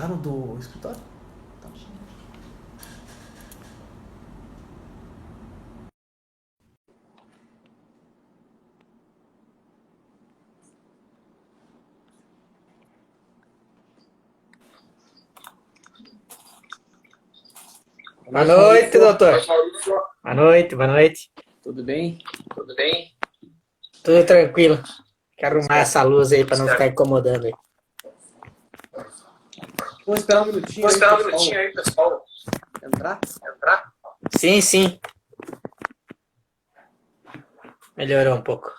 Tá no do escritório? Tá. Boa noite, doutor. Boa noite, boa noite. Tudo bem? Tudo bem? Tudo tranquilo. Quero arrumar essa luz aí para não ficar incomodando aí. Vamos esperar um minutinho aí, pessoal. Entrar? Sim, sim. Melhorou um pouco.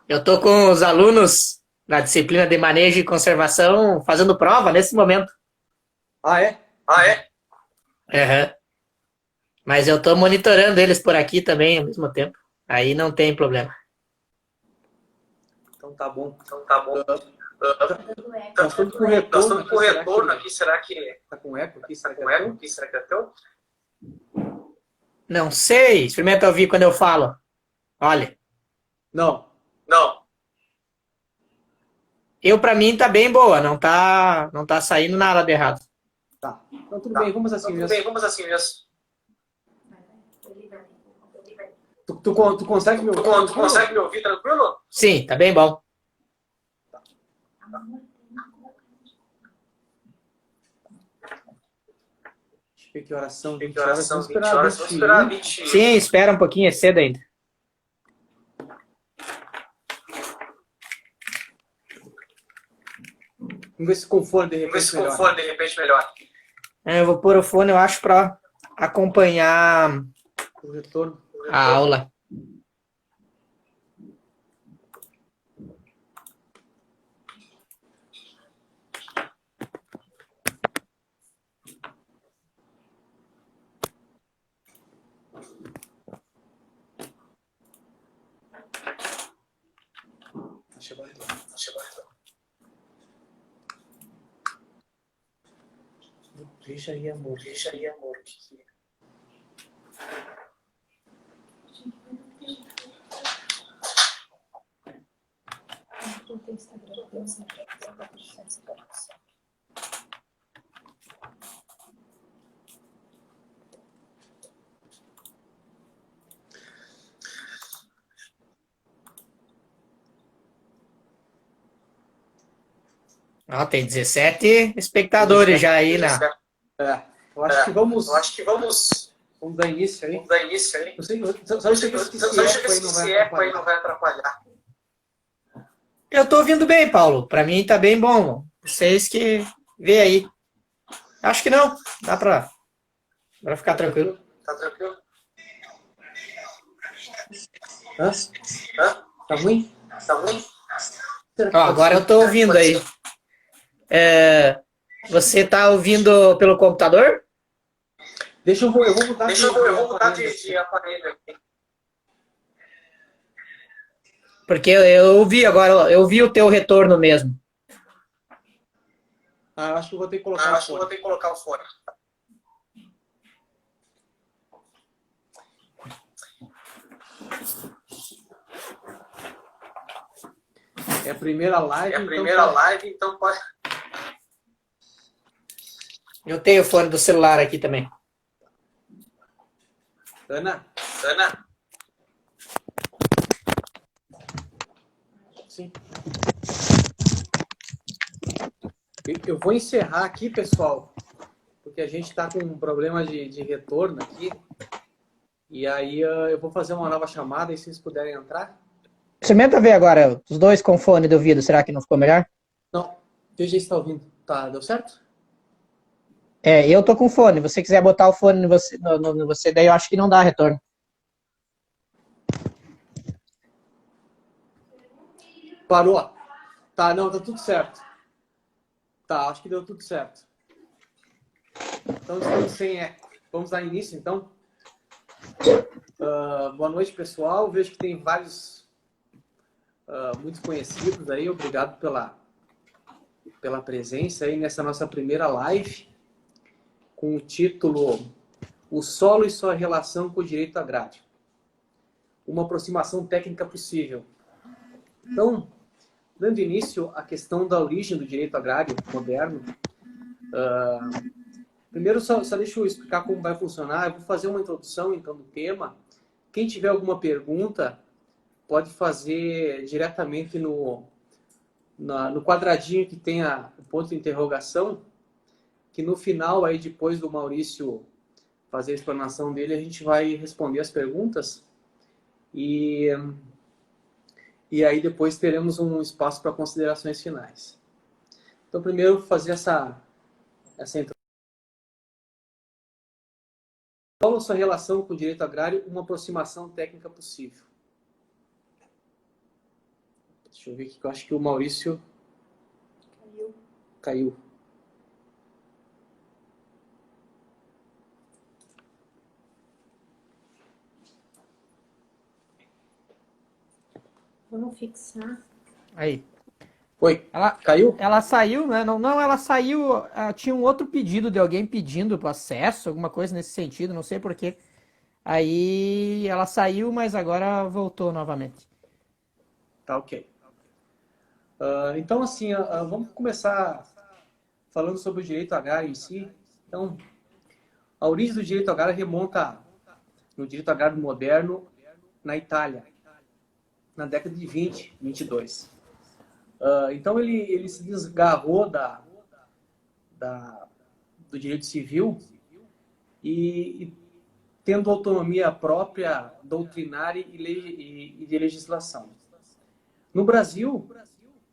Eu tô com os alunos na disciplina de manejo e conservação fazendo prova nesse momento. Ah, é? Uhum. Mas eu tô monitorando eles por aqui também ao mesmo tempo. Aí não tem problema. Então tá bom. Nós estamos com retorno aqui. Será que tá com eco aqui? Será que é teu? Não sei. Experimenta ouvir quando eu falo. Olha. Não. Eu, pra mim, tá bem boa. Não tá saindo nada de errado. Tá. Então tudo bem, vamos assim mesmo. Tu consegue me ouvir tranquilo? Sim, tá bem bom. Deixa eu ver que horas são. 20 horas. Vamos esperar 20. Sim, espera um pouquinho, é cedo ainda. Vamos ver se com fone de repente melhor. Eu vou pôr o fone, eu acho, pra acompanhar O retorno. a aula. Chegou o retorno. Deixa aí, amor. Ó, tem 17 espectadores já aí, né? Eu acho que vamos dar início aí. Não sei, só deixa eu ver se esse eco aí não vai atrapalhar. Eu tô ouvindo bem, Paulo. Pra mim tá bem bom. Vocês que vê aí. Acho que não. Dá pra ficar tranquilo. Tá tranquilo? Hã? Tá ruim? Ó, agora eu tô ouvindo aí. Você tá ouvindo pelo computador? Eu vou mudar de aparelho aqui. Porque eu ouvi agora, eu ouvi o teu retorno mesmo. Eu acho que eu vou ter que colocar o fone. É a primeira live, então pode. Eu tenho o fone do celular aqui também. Ana? Sim. Eu vou encerrar aqui, pessoal, porque a gente está com um problema de retorno aqui. E aí eu vou fazer uma nova chamada e se vocês puderem entrar. Experimenta ver agora, os dois com fone de ouvido, será que não ficou melhor? Não, veja se está ouvindo. Tá, deu certo? Eu tô com fone. Se você quiser botar o fone no você, daí eu acho que não dá retorno. Parou. Tá, não, tá tudo certo. Tá, acho que deu tudo certo. Então estamos sem eco. Vamos dar início, então? Boa noite, pessoal. Vejo que tem vários muito conhecidos aí. Obrigado pela presença aí nessa nossa primeira live com o título O Solo e Sua Relação com o Direito Agrário. Uma aproximação técnica possível. Então, dando início à questão da origem do direito agrário moderno, primeiro só deixa eu explicar como vai funcionar. Eu vou fazer uma introdução, então, do tema. Quem tiver alguma pergunta, pode fazer diretamente no quadradinho que tem o ponto de interrogação, que no final, aí, depois do Maurício fazer a explanação dele, a gente vai responder as perguntas. E aí depois teremos um espaço para considerações finais. Então, primeiro, eu vou fazer essa introdução. Qual a sua relação com o direito agrário? Uma aproximação técnica possível. Deixa eu ver aqui, que eu acho que o Maurício caiu. Vamos fixar. Aí. Oi, caiu? Ela saiu, né? Não, ela saiu. Tinha um outro pedido de alguém pedindo para acesso, alguma coisa nesse sentido, não sei porquê. Aí ela saiu, mas agora voltou novamente. Tá, ok. Então, assim, vamos começar falando sobre o direito agrário em si. Então, a origem do direito agrário remonta no direito agrário moderno na Itália, na década de 20, 22. Então, ele se desgarrou do direito civil e tendo autonomia própria, doutrinária e de legislação. No Brasil,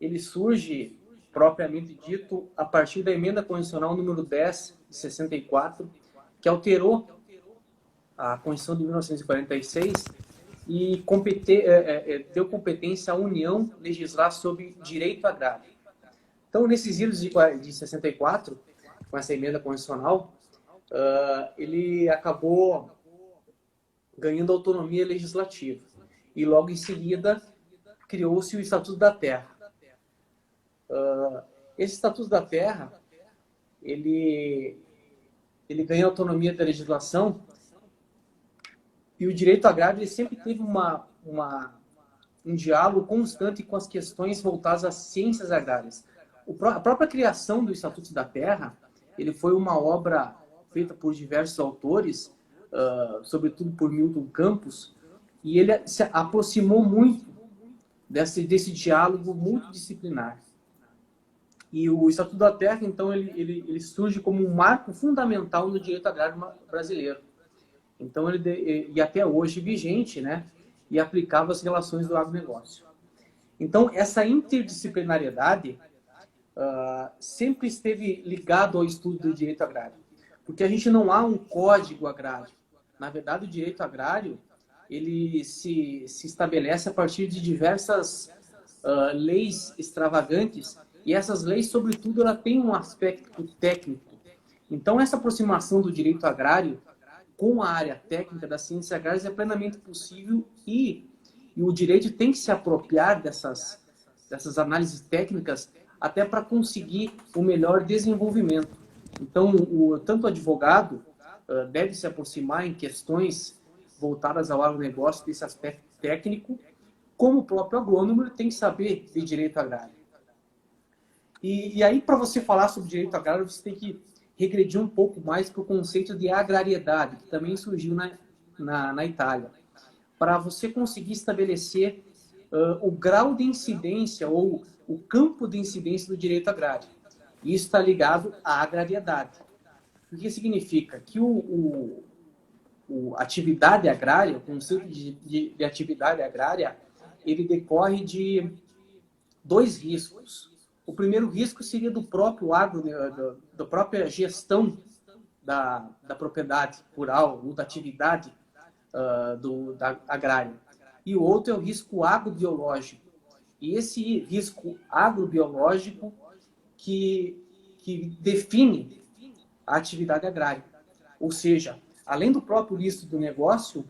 ele surge, propriamente dito, a partir da Emenda Constitucional número 10, de 64, que alterou a Constituição de 1946 e deu competência à União legislar sobre direito agrário. Então, nesses idos de 64, com essa emenda constitucional, ele acabou ganhando autonomia legislativa. E logo em seguida, criou-se o Estatuto da Terra. Esse Estatuto da Terra, ele ganha autonomia da legislação, e o direito agrário ele sempre teve um diálogo constante com as questões voltadas às ciências agrárias. A própria criação do Estatuto da Terra, ele foi uma obra feita por diversos autores, sobretudo por Milton Campos, e ele se aproximou muito desse diálogo multidisciplinar. E o Estatuto da Terra, então, ele surge como um marco fundamental no direito agrário brasileiro. Então, e até hoje vigente, né? E aplicava as relações do agronegócio. Então, essa interdisciplinariedade sempre esteve ligado ao estudo do direito agrário. Porque a gente não há um código agrário. Na verdade, o direito agrário ele se estabelece a partir de diversas leis extravagantes, e essas leis, sobretudo, ela tem um aspecto técnico. Então, essa aproximação do direito agrário com a área técnica das ciências agrárias é plenamente possível, e o direito tem que se apropriar dessas análises técnicas até para conseguir o melhor desenvolvimento. Então, tanto o advogado deve se aproximar em questões voltadas ao agronegócio desse aspecto técnico, como o próprio agrônomo ele tem que saber de direito agrário. E aí, para você falar sobre direito agrário, você tem que regredir um pouco mais para o conceito de agrariedade, que também surgiu na Itália, para você conseguir estabelecer o grau de incidência ou o campo de incidência do direito agrário. Isso está ligado à agrariedade. O que significa? Que atividade agrária, o conceito de atividade agrária, ele decorre de dois riscos. O primeiro risco seria do próprio da própria gestão da propriedade rural ou da atividade da agrária. E o outro é o risco agrobiológico. E esse risco agrobiológico que define a atividade agrária. Ou seja, além do próprio risco do negócio,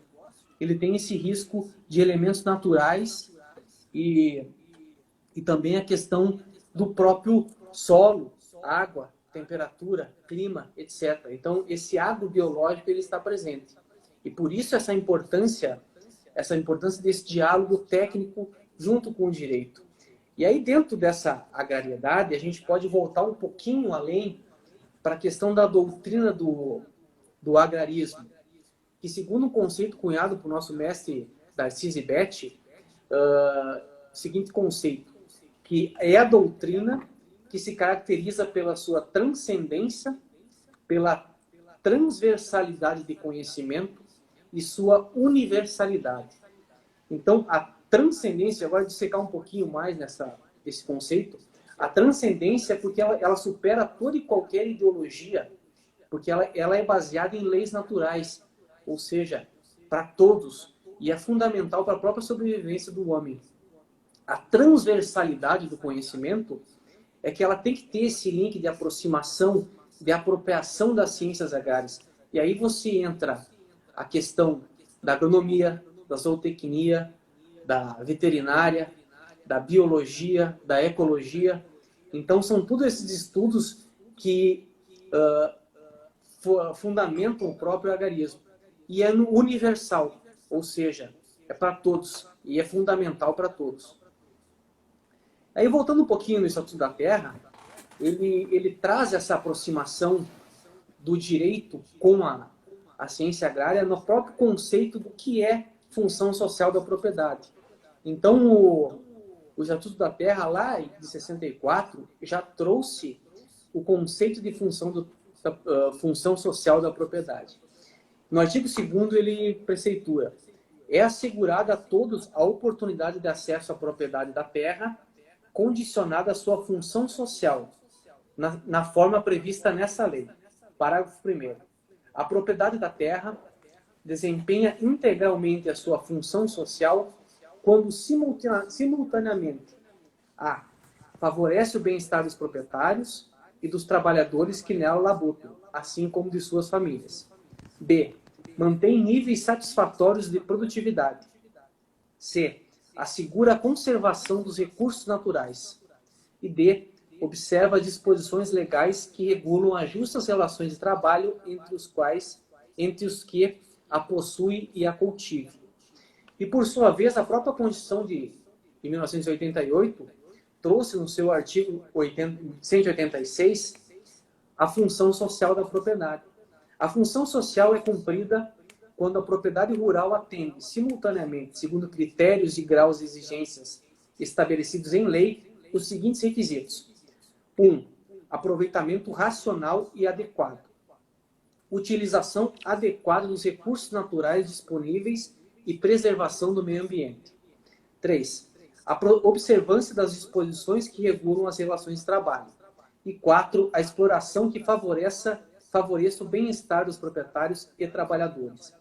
ele tem esse risco de elementos naturais e também a questão do próprio solo, água, temperatura, clima, etc. Então, esse agrobiológico ele está presente. E por isso essa importância desse diálogo técnico junto com o direito. E aí, dentro dessa agrariedade, a gente pode voltar um pouquinho além para a questão da doutrina do agrarismo, que, segundo um conceito cunhado por nosso mestre Darcy Betti, seguinte conceito, que é a doutrina que se caracteriza pela sua transcendência, pela transversalidade de conhecimento e sua universalidade. Então, a transcendência, agora de secar um pouquinho mais esse conceito, a transcendência é porque ela supera toda e qualquer ideologia, porque ela é baseada em leis naturais, ou seja, para todos, e é fundamental para a própria sobrevivência do homem. A transversalidade do conhecimento é que ela tem que ter esse link de aproximação, de apropriação das ciências agrárias. E aí você entra a questão da agronomia, da zootecnia, da veterinária, da biologia, da ecologia. Então, são todos esses estudos que fundamentam o próprio agrarismo. E é universal, ou seja, é para todos e é fundamental para todos. Aí, voltando um pouquinho no Estatuto da Terra, ele traz essa aproximação do direito com a ciência agrária no próprio conceito do que é função social da propriedade. Então, o Estatuto da Terra, lá de 64, já trouxe o conceito de função social da propriedade. No artigo 2º, ele preceitua: é assegurada a todos a oportunidade de acesso à propriedade da terra, condicionada à sua função social, na forma prevista nessa lei. Parágrafo 1º. A propriedade da terra desempenha integralmente a sua função social quando simultaneamente a. favorece o bem-estar dos proprietários e dos trabalhadores que nela labutam, assim como de suas famílias. B. Mantém níveis satisfatórios de produtividade. C. Assegura a conservação dos recursos naturais. E D. Observa disposições legais que regulam as justas relações de trabalho entre os que a possuem e a cultivem. E, por sua vez, a própria Constituição de 1988 trouxe no seu artigo 186 a função social da propriedade. A função social é cumprida quando a propriedade rural atende simultaneamente, segundo critérios e graus de exigências estabelecidos em lei, os seguintes requisitos: 1. Aproveitamento racional e adequado. Utilização adequada dos recursos naturais disponíveis e preservação do meio ambiente. 3. A observância das disposições que regulam as relações de trabalho. E 4. A exploração que favoreça o bem-estar dos proprietários e trabalhadores.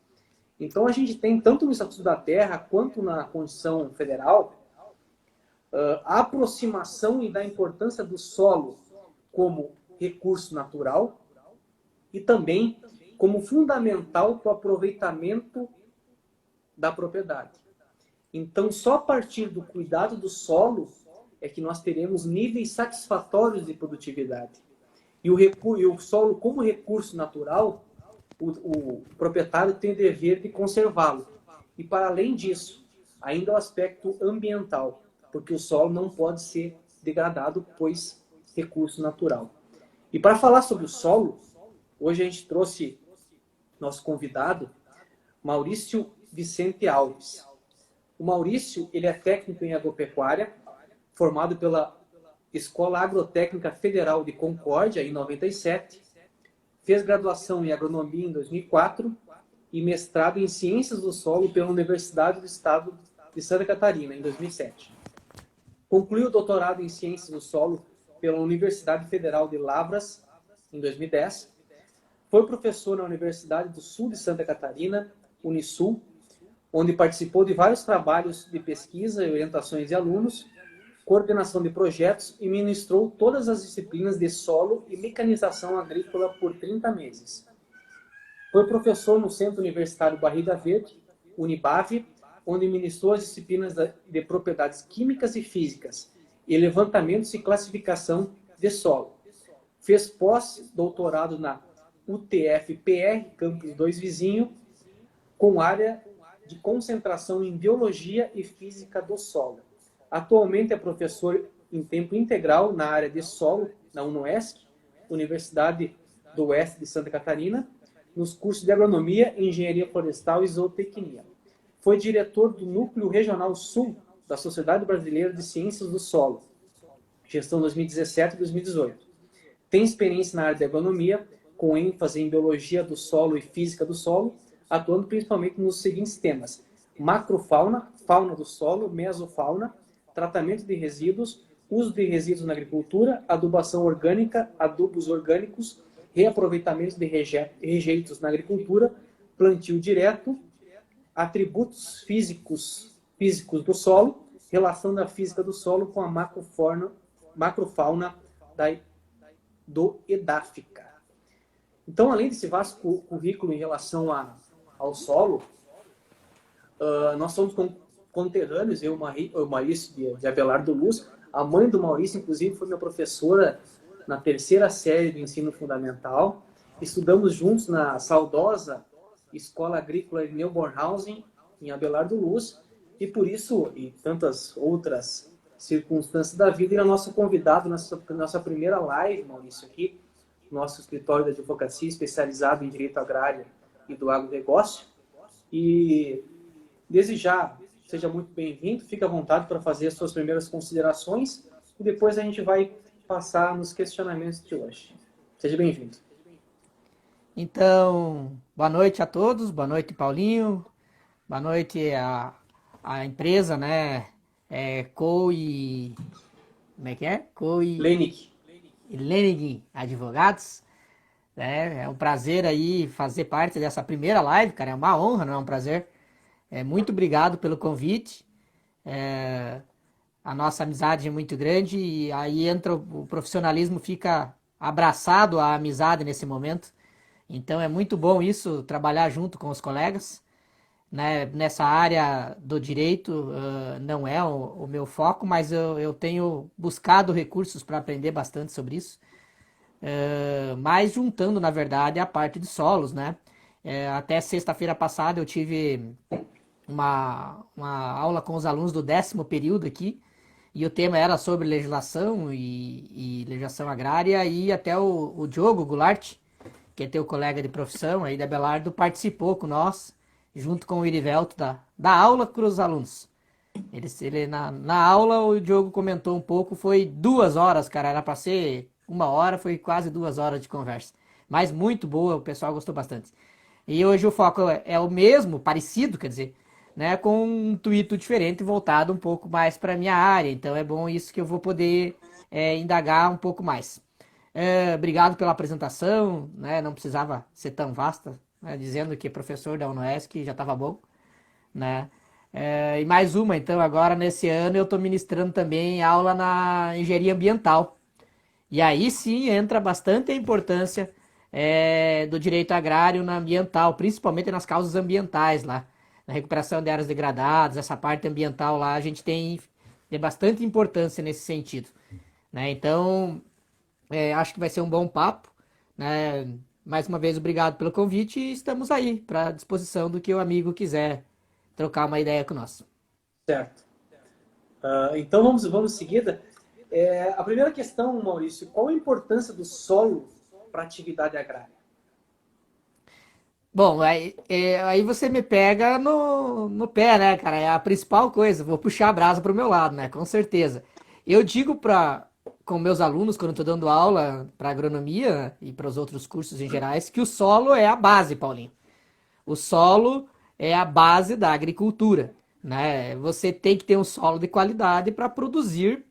Então, a gente tem, tanto no Estatuto da Terra quanto na Constituição Federal, a aproximação e da importância do solo como recurso natural e também como fundamental para o aproveitamento da propriedade. Então, só a partir do cuidado do solo é que nós teremos níveis satisfatórios de produtividade. E o solo, como recurso natural, o proprietário tem o dever de conservá-lo. E, para além disso, ainda o aspecto ambiental, porque o solo não pode ser degradado, pois recurso natural. E para falar sobre o solo, hoje a gente trouxe nosso convidado, Maurício Vicente Alves. O Maurício, ele é técnico em agropecuária, formado pela Escola Agrotécnica Federal de Concórdia, em 97, fez graduação em agronomia em 2004 e mestrado em ciências do solo pela Universidade do Estado de Santa Catarina, em 2007. Concluiu o doutorado em ciências do solo pela Universidade Federal de Lavras, em 2010. Foi professor na Universidade do Sul de Santa Catarina, Unisul, onde participou de vários trabalhos de pesquisa e orientações de alunos, coordenação de projetos e ministrou todas as disciplinas de solo e mecanização agrícola por 30 meses. Foi professor no Centro Universitário Barriga Verde, Unibave, onde ministrou as disciplinas de propriedades químicas e físicas e levantamentos e classificação de solo. Fez pós-doutorado na UTF-PR, Campus 2 Vizinho, com área de concentração em biologia e física do solo. Atualmente é professor em tempo integral na área de solo, na UNOESC, Universidade do Oeste de Santa Catarina, nos cursos de Agronomia, Engenharia Florestal e Zootecnia. Foi diretor do Núcleo Regional Sul da Sociedade Brasileira de Ciências do Solo, gestão 2017 e 2018. Tem experiência na área de agronomia, com ênfase em biologia do solo e física do solo, atuando principalmente nos seguintes temas: macrofauna, fauna do solo, mesofauna, tratamento de resíduos, uso de resíduos na agricultura, adubação orgânica, adubos orgânicos, reaproveitamento de rejeitos na agricultura, plantio direto, atributos físicos do solo, relação da física do solo com a macrofauna do Edáfica. Então, além desse vasto currículo em relação ao solo, nós somos conterrâneos, eu e o Maurício de Abelardo Luz. A mãe do Maurício, inclusive, foi minha professora na 3ª série do ensino fundamental. Estudamos juntos na saudosa Escola Agrícola Irineu Bornhausen, em Abelardo Luz, e por isso, e tantas outras circunstâncias da vida, ele é nosso convidado nessa nossa primeira live, Maurício, aqui, nosso escritório de advocacia especializado em direito agrário e do agronegócio. E desde já, seja muito bem-vindo, fique à vontade para fazer as suas primeiras considerações e depois a gente vai passar nos questionamentos de hoje. Seja bem-vindo. Então, boa noite a todos, boa noite, Paulinho, boa noite a empresa, né, como é que é? Lenig Advogados, né? É um prazer aí fazer parte dessa primeira live, cara, é uma honra, não é um prazer. Muito obrigado pelo convite. A nossa amizade é muito grande e aí entra o profissionalismo, fica abraçado à amizade nesse momento. Então é muito bom isso, trabalhar junto com os colegas, né? Nessa área do direito não é o meu foco, mas eu tenho buscado recursos para aprender bastante sobre isso. Mas juntando, na verdade, a parte de solos, né? Até sexta-feira passada eu tive uma aula com os alunos do 10º período aqui, e o tema era sobre legislação e legislação agrária, e até o Diogo Goulart, que é teu colega de profissão aí da Abelardo, participou com nós, junto com o Irivelto, da aula para os alunos. Na aula, o Diogo comentou um pouco, foi 2 horas, cara, era para ser 1 hora, foi quase 2 horas de conversa. Mas muito boa, o pessoal gostou bastante. E hoje o foco é o mesmo, parecido, quer dizer, né, com um intuito diferente, voltado um pouco mais para a minha área. Então é bom isso que eu vou poder indagar um pouco mais. Obrigado pela apresentação, né, não precisava ser tão vasta, né, dizendo que é professor da UNOESC já estava bom, né. E mais uma, então, agora nesse ano eu estou ministrando também aula na engenharia ambiental. E aí sim entra bastante a importância do direito agrário na ambiental, principalmente nas causas ambientais lá, na recuperação de áreas degradadas, essa parte ambiental lá a gente tem bastante importância nesse sentido, né? Então, acho que vai ser um bom papo, né? Mais uma vez, obrigado pelo convite e estamos aí para disposição do que o amigo quiser trocar uma ideia com nós. Certo. Então vamos em seguida. A primeira questão, Maurício, qual a importância do solo para a atividade agrária? Bom, aí você me pega no pé, né, cara? É a principal coisa. Vou puxar a brasa para o meu lado, né? Com certeza. Eu digo com meus alunos, quando estou dando aula para agronomia e para os outros cursos em gerais, que o solo é a base, Paulinho. O solo é a base da agricultura, né? Você tem que ter um solo de qualidade para produzir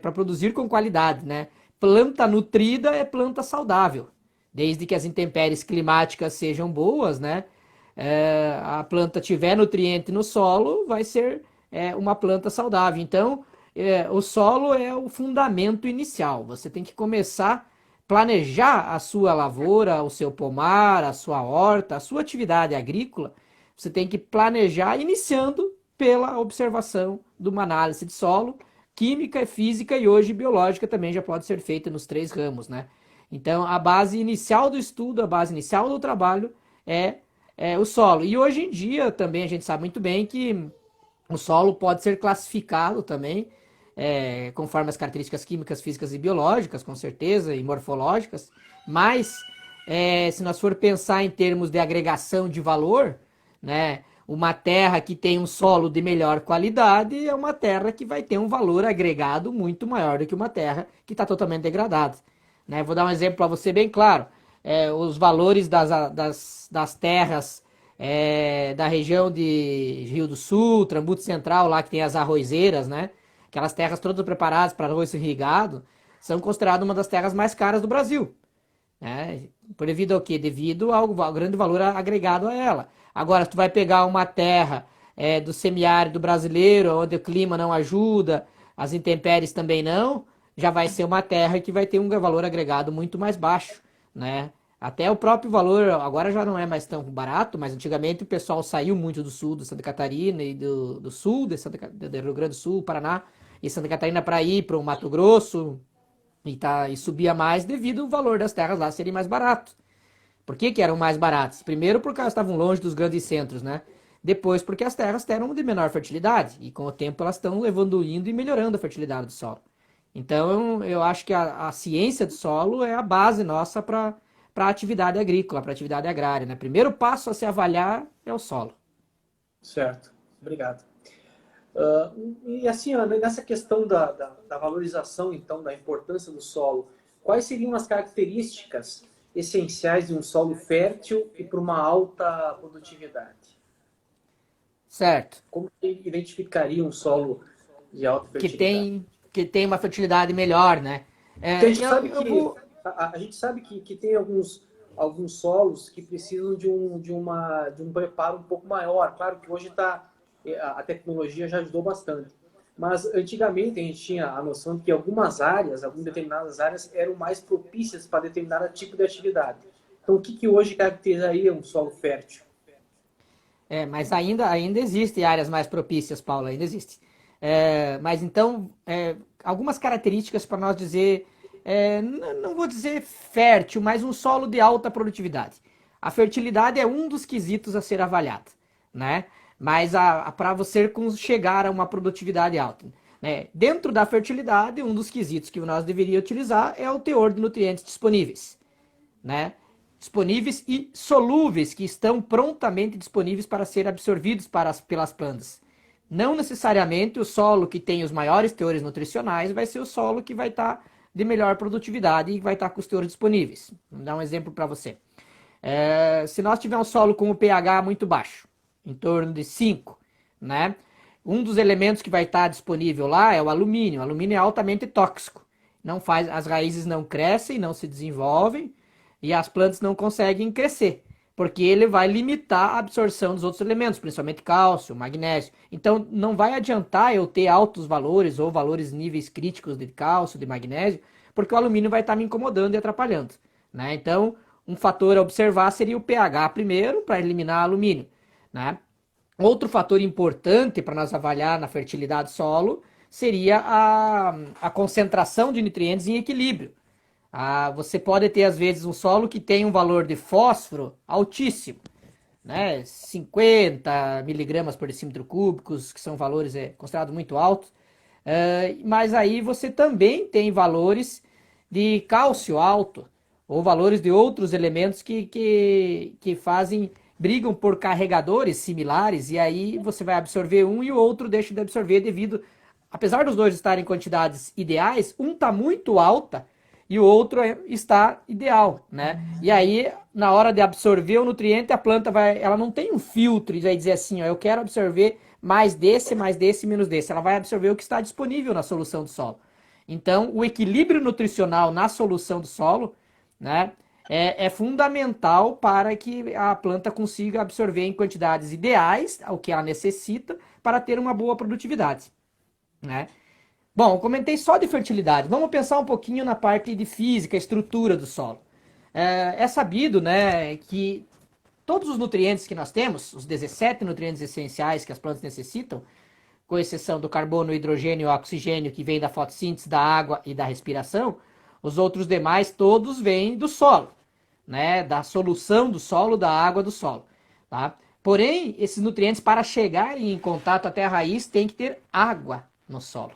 para produzir com qualidade, né? Planta nutrida é planta saudável, desde que as intempéries climáticas sejam boas, né? A planta tiver nutriente no solo, vai ser uma planta saudável. Então, o solo é o fundamento inicial. Você tem que começar a planejar a sua lavoura, o seu pomar, a sua horta, a sua atividade agrícola. Você tem que planejar iniciando pela observação de uma análise de solo, química, física e hoje biológica também já pode ser feita nos 3 ramos, né? Então, a base inicial do estudo, a base inicial do trabalho é o solo. E hoje em dia também a gente sabe muito bem que O solo pode ser classificado também, conforme as características químicas, físicas e biológicas, com certeza, e morfológicas, mas se nós for pensar em termos de agregação de valor, né, uma terra que tem um solo de melhor qualidade é uma terra que vai ter um valor agregado muito maior do que uma terra que está totalmente degradada. Né? Vou dar um exemplo para você bem claro. Os valores das terras da região de Rio do Sul, Trambuto Central, lá que tem as arrozeiras, né? Aquelas terras todas preparadas para arroz irrigado, são consideradas uma das terras mais caras do Brasil. Né? Por devido ao quê? Devido ao grande valor agregado a ela. Agora, se tu vai pegar uma terra do semiárido brasileiro, onde o clima não ajuda, as intempéries também não, já vai ser uma terra que vai ter um valor agregado muito mais baixo, né? Até o próprio valor, agora já não é mais tão barato, mas antigamente o pessoal saiu muito do sul de Santa Catarina e do sul do Rio Grande do Sul, Paraná e Santa Catarina para ir para o Mato Grosso e subia mais devido ao valor das terras lá serem mais barato. Por que que eram mais baratas? Primeiro porque elas estavam longe dos grandes centros, né? Depois porque as terras eram de menor fertilidade e com o tempo elas estão indo e melhorando a fertilidade do solo. Então eu acho que a ciência do solo é a base nossa para a atividade agrícola, para a atividade agrária, né? Primeiro passo a se avaliar é o solo. Certo, obrigado. E assim, Ana, nessa questão da valorização, então, da importância do solo, quais seriam as características essenciais de um solo fértil e para uma alta produtividade? Certo. Como que identificaria um solo de alta Que fertilidade? tem uma fertilidade melhor, né? Porque a gente sabe Eu vou. a gente sabe que tem alguns solos que precisam de um preparo um pouco maior. Claro que hoje a tecnologia já ajudou bastante. Mas antigamente a gente tinha a noção de que algumas determinadas áreas eram mais propícias para determinado tipo de atividade. Então, o que hoje caracterizaria um solo fértil? Mas ainda existem áreas mais propícias, Paulo, ainda existe. Mas então, algumas características para nós dizer, não vou dizer fértil, mas um solo de alta produtividade. A fertilidade é um dos quesitos a ser avaliado, né? Mas para você chegar a uma produtividade alta. Né? Dentro da fertilidade, um dos quesitos que nós deveríamos utilizar é o teor de nutrientes disponíveis. Né? Disponíveis e solúveis, que estão prontamente disponíveis para ser absorvidos pelas plantas. Não necessariamente o solo que tem os maiores teores nutricionais vai ser o solo que vai estar de melhor produtividade e vai estar com os teores disponíveis. Vou dar um exemplo para você. Se nós tivermos um solo com o pH muito baixo, em torno de 5, né? Um dos elementos que vai estar disponível lá é o alumínio. O alumínio é altamente tóxico. As raízes não crescem, não se desenvolvem e as plantas não conseguem crescer, porque ele vai limitar a absorção dos outros elementos, principalmente cálcio, magnésio. Então, não vai adiantar eu ter altos valores ou valores níveis críticos de cálcio, de magnésio, porque o alumínio vai estar me incomodando e atrapalhando. Né? Então, um fator a observar seria o pH primeiro, para eliminar alumínio. Né? Outro fator importante para nós avaliar na fertilidade do solo seria a concentração de nutrientes em equilíbrio. Você pode ter, às vezes, um solo que tem um valor de fósforo altíssimo, né? 50 miligramas por decímetro cúbicos, que são valores considerados muito altos. Mas aí você também tem valores de cálcio alto, ou valores de outros elementos que brigam por carregadores similares, e aí você vai absorver um e o outro deixa de absorver apesar dos dois estarem em quantidades ideais, um está muito alta e o outro está ideal, né? E aí, na hora de absorver o nutriente, a planta ela não tem um filtro e vai dizer assim, ó, eu quero absorver mais desse, menos desse. Ela vai absorver o que está disponível na solução do solo. Então, o equilíbrio nutricional na solução do solo, né, é fundamental para que a planta consiga absorver em quantidades ideais o que ela necessita para ter uma boa produtividade, né? Bom, eu comentei só de fertilidade. Vamos pensar um pouquinho na parte de física, estrutura do solo. É sabido, né, que todos os nutrientes que nós temos, os 17 nutrientes essenciais que as plantas necessitam, com exceção do carbono, hidrogênio e oxigênio que vem da fotossíntese, da água e da respiração, os outros demais todos vêm do solo, né, da solução do solo, da água do solo. Tá? Porém, esses nutrientes, para chegarem em contato até a raiz, tem que ter água no solo.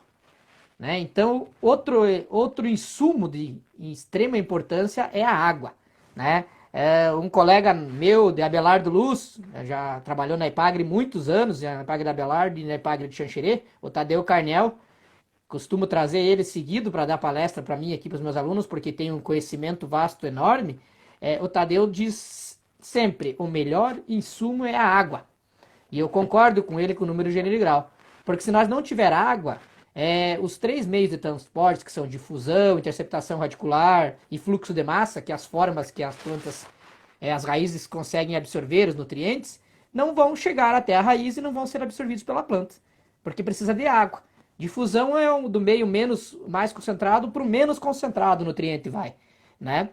Né? Então, outro insumo de extrema importância é a água. Né? Um colega meu, de Abelardo Luz, já trabalhou na Ipagre muitos anos, na Ipagre da Abelardo e na Ipagre de Xanxerê, o Tadeu Carnel. Costumo trazer ele seguido para dar palestra para mim aqui, para os meus alunos, porque tem um conhecimento vasto, enorme. O Tadeu diz sempre, o melhor insumo é a água. E eu concordo com ele com o número, gênero e grau. Porque se nós não tiver água, os 3 meios de transporte, que são difusão, interceptação radicular e fluxo de massa, que é as formas que as plantas, as raízes conseguem absorver os nutrientes, não vão chegar até a raiz e não vão ser absorvidos pela planta. Porque precisa de água. Difusão é do meio mais concentrado para o menos concentrado o nutriente vai, né?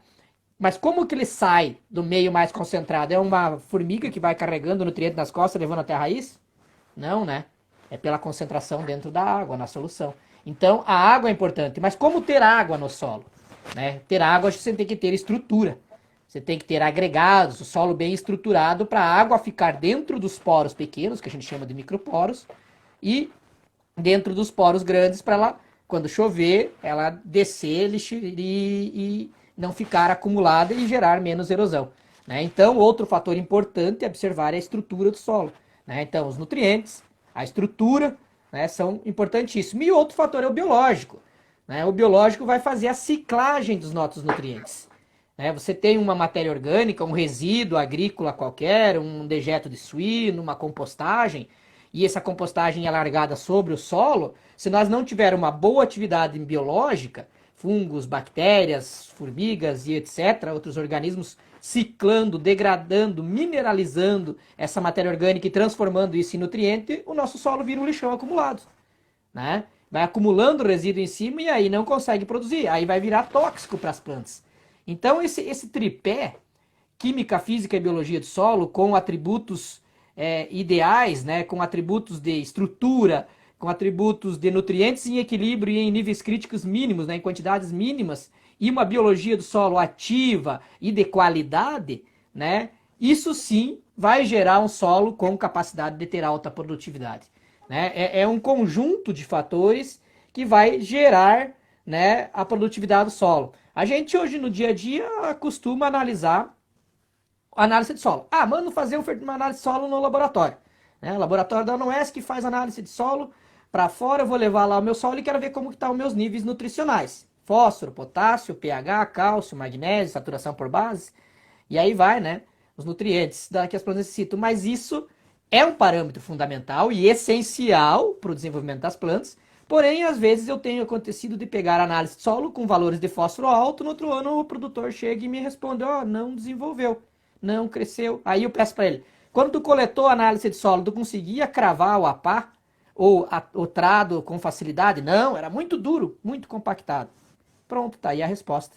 Mas como que ele sai do meio mais concentrado? É uma formiga que vai carregando o nutriente nas costas, levando até a raiz? Não, né? É pela concentração dentro da água, na solução. Então, a água é importante. Mas como ter água no solo? Né? Ter água, você tem que ter estrutura. Você tem que ter agregados, o solo bem estruturado para a água ficar dentro dos poros pequenos, que a gente chama de microporos, e dentro dos poros grandes para ela, quando chover, ela descer e não ficar acumulada e gerar menos erosão. Né? Então, outro fator importante é observar a estrutura do solo. Né? Então, os nutrientes, a estrutura, né, são importantíssimos. E outro fator é o biológico. Né? O biológico vai fazer a ciclagem dos nossos nutrientes. Né? Você tem uma matéria orgânica, um resíduo agrícola qualquer, um dejeto de suíno, uma compostagem, e essa compostagem é largada sobre o solo, se nós não tivermos uma boa atividade biológica, fungos, bactérias, formigas e etc., outros organismos ciclando, degradando, mineralizando essa matéria orgânica e transformando isso em nutriente, o nosso solo vira um lixão acumulado. Né? Vai acumulando resíduo em cima e aí não consegue produzir, aí vai virar tóxico para as plantas. Então esse tripé, química, física e biologia do solo, com atributos ideais, né, com atributos de estrutura, com atributos de nutrientes em equilíbrio e em níveis críticos mínimos, né, em quantidades mínimas, e uma biologia do solo ativa e de qualidade, né, isso sim vai gerar um solo com capacidade de ter alta produtividade. Né? É um conjunto de fatores que vai gerar, né, a produtividade do solo. A gente hoje no dia a dia costuma analisar análise de solo. Manda fazer uma análise de solo no laboratório. Né? O laboratório da UNOESC que faz análise de solo para fora, eu vou levar lá o meu solo e quero ver como que estão os meus níveis nutricionais. Fósforo, potássio, pH, cálcio, magnésio, saturação por base. E aí vai, né? Os nutrientes que as plantas necessitam. Mas isso é um parâmetro fundamental e essencial para o desenvolvimento das plantas. Porém, às vezes eu tenho acontecido de pegar análise de solo com valores de fósforo alto, no outro ano o produtor chega e me responde, não desenvolveu, não cresceu. Aí eu peço para ele, quando tu coletou a análise de solo, tu conseguia cravar o APA ou o trado com facilidade? Não, era muito duro, muito compactado. Pronto, tá aí a resposta.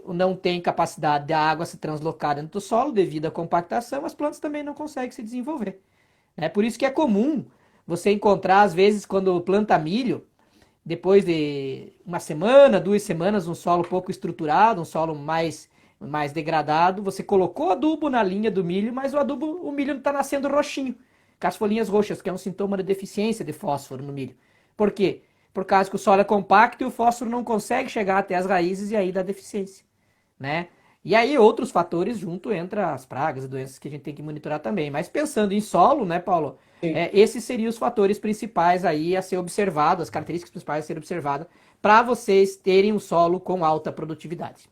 Não tem capacidade da água se translocar dentro do solo devido à compactação, as plantas também não conseguem se desenvolver. Por isso que é comum você encontrar, às vezes, quando planta milho, depois de uma semana, 2 semanas, um solo pouco estruturado, um solo mais degradado, você colocou adubo na linha do milho, mas o milho não está nascendo roxinho, com as folhinhas roxas, que é um sintoma de deficiência de fósforo no milho. Por quê? Por causa que o solo é compacto e o fósforo não consegue chegar até as raízes e aí dá deficiência. Né? E aí outros fatores junto entram as pragas e doenças que a gente tem que monitorar também. Mas pensando em solo, né, Paulo? Esses seriam os fatores principais aí a ser observados, as características principais a ser observadas para vocês terem um solo com alta produtividade.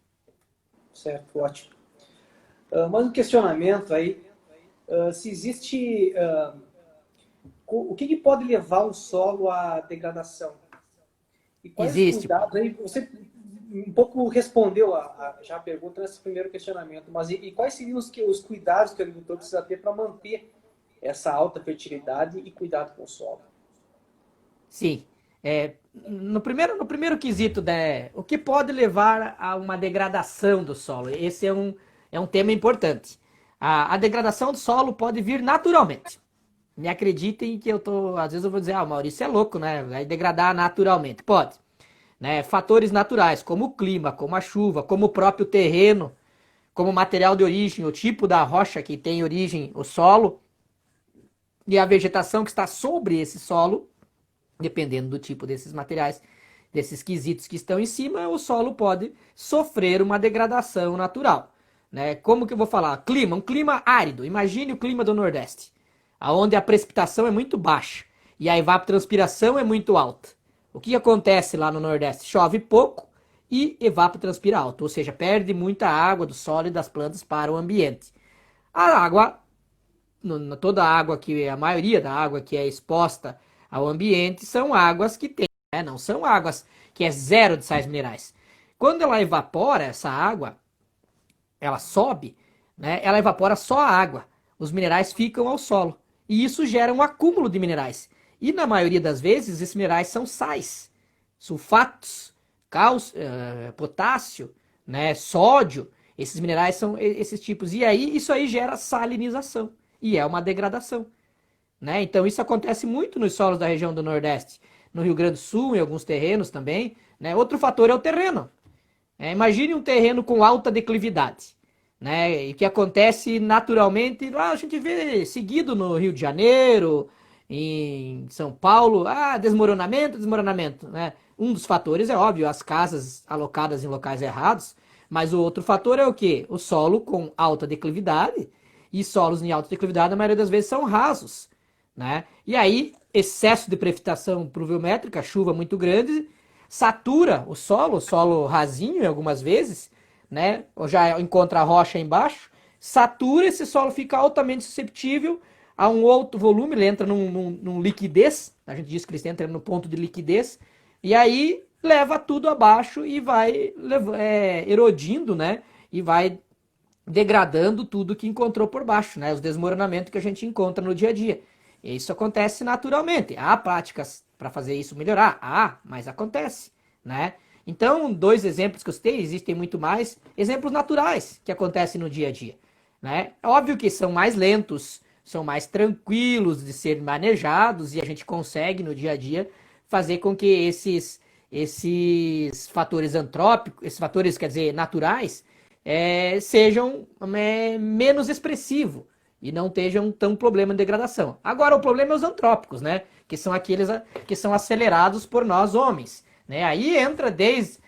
Certo, ótimo. Mais um questionamento aí. Se existe... o que pode levar um solo à degradação? E quais Existe. cuidados aí? Você um pouco respondeu já a pergunta nesse primeiro questionamento, mas e quais seriam os cuidados que o agricultor precisa ter para manter essa alta fertilidade e cuidado com o solo? Sim. No primeiro quesito, né, o que pode levar a uma degradação do solo? Esse é um tema importante. A degradação do solo pode vir naturalmente. Me acreditem que às vezes eu vou dizer, o Maurício é louco, né? Vai degradar naturalmente. Pode. Né? Fatores naturais, como o clima, como a chuva, como o próprio terreno, como material de origem, o tipo da rocha que tem origem, o solo, e a vegetação que está sobre esse solo, dependendo do tipo desses materiais, desses quesitos que estão em cima, o solo pode sofrer uma degradação natural. Né? Como que eu vou falar? Clima, um clima árido. Imagine o clima do Nordeste, onde a precipitação é muito baixa e a evapotranspiração é muito alta. O que acontece lá no Nordeste? Chove pouco e evapotranspira alto, ou seja, perde muita água do solo e das plantas para o ambiente. A água, toda a água que, a maioria da água que é exposta ao ambiente são águas que tem, né? Não são águas que é zero de sais minerais. Quando ela evapora essa água, ela sobe, né? Ela evapora só a água. Os minerais ficam ao solo. E isso gera um acúmulo de minerais. E na maioria das vezes, esses minerais são sais, sulfatos, cálcio, potássio, né? Sódio. Esses minerais são esses tipos. E aí, isso aí gera salinização. E é uma degradação. Né? Então, isso acontece muito nos solos da região do Nordeste. No Rio Grande do Sul, em alguns terrenos também. Né? Outro fator é o terreno. Imagine um terreno com alta declividade, né? E que acontece naturalmente, lá a gente vê seguido no Rio de Janeiro, em São Paulo, desmoronamento, desmoronamento, né? Um dos fatores é óbvio, as casas alocadas em locais errados, mas o outro fator é o quê? O solo com alta declividade, e solos em alta declividade, na maioria das vezes, são rasos, né? E aí, excesso de precipitação pluviométrica, chuva muito grande, satura o solo rasinho algumas vezes, né? Ou já encontra a rocha embaixo, satura, esse solo fica altamente susceptível a um outro volume, ele entra num liquidez, a gente diz que ele entra no ponto de liquidez, e aí leva tudo abaixo e vai erodindo, né? E vai degradando tudo que encontrou por baixo, né? Os desmoronamentos que a gente encontra no dia a dia. Isso acontece naturalmente. Há práticas para fazer isso melhorar? Mas acontece, né? Então, dois exemplos que eu citei, existem muito mais exemplos naturais que acontecem no dia a dia, né? Óbvio que são mais lentos, são mais tranquilos de ser manejados e a gente consegue no dia a dia fazer com que esses fatores antrópicos, esses fatores, quer dizer, naturais, sejam menos expressivos e não estejam tão problema de degradação. Agora, o problema é os antrópicos, né? Que são aqueles que são acelerados por nós homens, né? Aí entra desde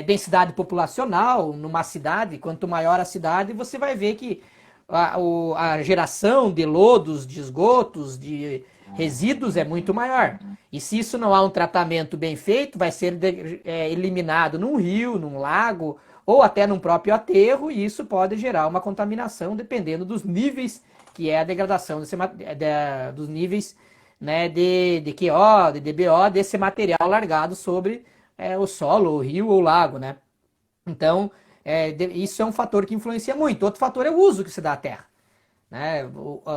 densidade populacional numa cidade. Quanto maior a cidade, você vai ver que a geração de lodos, de esgotos, de resíduos é muito maior. E se isso não há um tratamento bem feito, vai ser eliminado num rio, num lago, ou até num próprio aterro, e isso pode gerar uma contaminação, dependendo dos níveis que é a degradação dos níveis, né, de QO, de DBO, desse material largado sobre o solo, o rio ou o lago, né? Então, isso é um fator que influencia muito. Outro fator é o uso que se dá à terra. Né?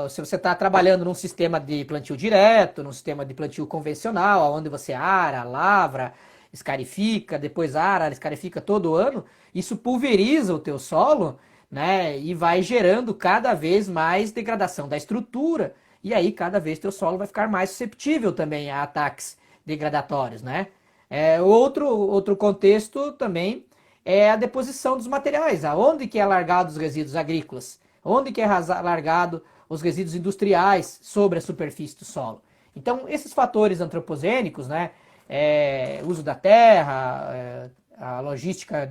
Se você está trabalhando num sistema de plantio direto, num sistema de plantio convencional, onde você ara, lavra, escarifica, depois ara, escarifica todo ano, isso pulveriza o teu solo, né? E vai gerando cada vez mais degradação da estrutura, e aí cada vez teu solo vai ficar mais susceptível também a ataques degradatórios, né? Outro contexto também é a deposição dos materiais, aonde que é largado os resíduos agrícolas, onde que é largado os resíduos industriais sobre a superfície do solo. Então, esses fatores antropogênicos, né, uso da terra, a logística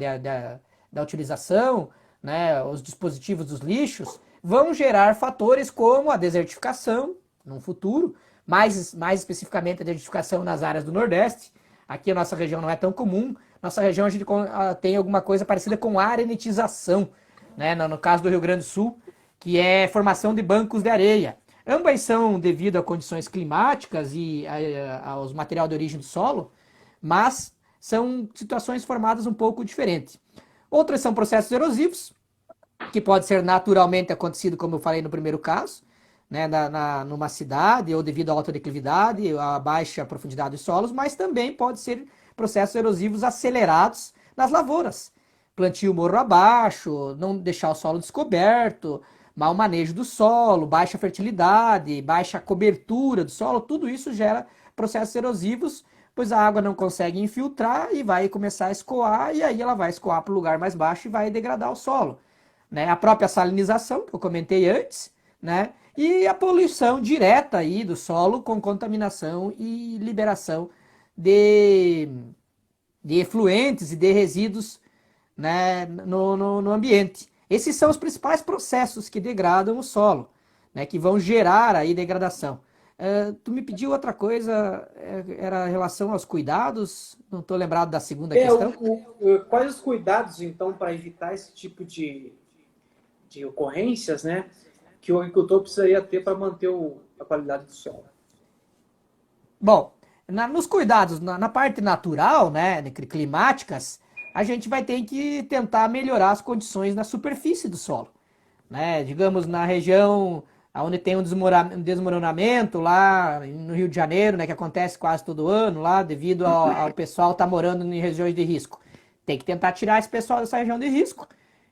da utilização, né, os dispositivos dos lixos, vão gerar fatores como a desertificação, no futuro, mais especificamente a desertificação nas áreas do Nordeste. Aqui a nossa região não é tão comum, nossa região a gente tem alguma coisa parecida com arenitização, né, no caso do Rio Grande do Sul, que é formação de bancos de areia. Ambas são devido a condições climáticas e aos material de origem do solo, mas são situações formadas um pouco diferentes. Outras são processos erosivos, que pode ser naturalmente acontecido, como eu falei no primeiro caso, né, numa cidade, ou devido à alta declividade, à baixa profundidade dos solos, mas também pode ser processos erosivos acelerados nas lavouras. Plantio morro abaixo, não deixar o solo descoberto, mau manejo do solo, baixa fertilidade, baixa cobertura do solo, tudo isso gera processos erosivos pois a água não consegue infiltrar e vai começar a escoar, e aí ela vai escoar para o lugar mais baixo e vai degradar o solo. Né? A própria salinização, que eu comentei antes, né? E a poluição direta aí do solo com contaminação e liberação de, de efluentes e de resíduos, né, no ambiente. Esses são os principais processos que degradam o solo, né, que vão gerar aí degradação. Tu me pediu outra coisa, era em relação aos cuidados, não estou lembrado da segunda questão. Quais os cuidados, então, para evitar esse tipo de ocorrências, né, que o agricultor precisaria ter para manter a qualidade do solo? Bom, nos cuidados, na parte natural, né, climáticas, a gente vai ter que tentar melhorar as condições na superfície do solo. Né? Digamos, na região onde tem um desmoronamento, lá no Rio de Janeiro, né, que acontece quase todo ano, lá, devido ao pessoal estar morando em regiões de risco. Tem que tentar tirar esse pessoal dessa região de risco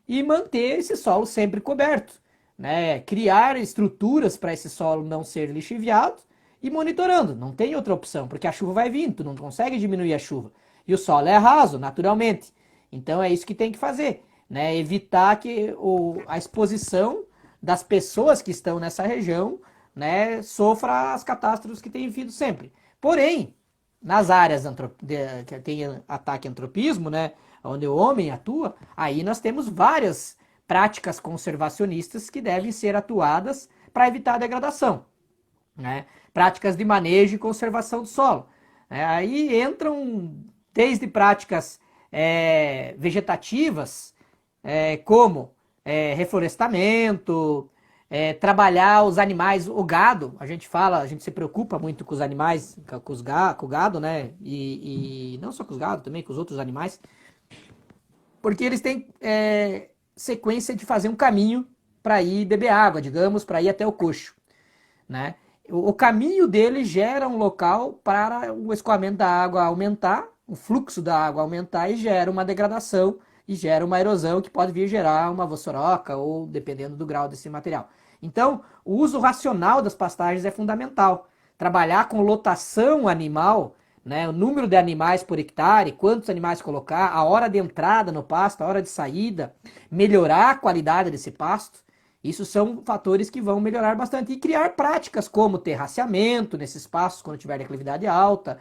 e manter esse solo sempre coberto. Né? Criar estruturas para esse solo não ser lixiviado e monitorando. Não tem outra opção, porque a chuva vai vir, tu não consegue diminuir a chuva. E o solo é raso, naturalmente. Então é isso que tem que fazer. Né? Evitar que a exposição das pessoas que estão nessa região, né, sofra as catástrofes que têm vindo sempre. Porém, nas áreas que tem ataque antropismo, né, onde o homem atua, aí nós temos várias práticas conservacionistas que devem ser atuadas para evitar a degradação. Né? Práticas de manejo e conservação do solo. Aí entram desde práticas vegetativas, como reflorestamento, trabalhar os animais, o gado, a gente se preocupa muito com os animais, com o gado, né? E não só com os gado, também com os outros animais, porque eles têm sequência de fazer um caminho para ir beber água, digamos, para ir até o coxo, né? O caminho dele gera um local para o escoamento da água aumentar, o fluxo da água aumentar e gera uma degradação e gera uma erosão que pode vir gerar uma vossoroca ou dependendo do grau desse material. Então, o uso racional das pastagens é fundamental. Trabalhar com lotação animal, né, o número de animais por hectare, quantos animais colocar, a hora de entrada no pasto, a hora de saída, melhorar a qualidade desse pasto. Isso são fatores que vão melhorar bastante. E criar práticas como terraceamento nesses espaços, quando tiver declividade alta,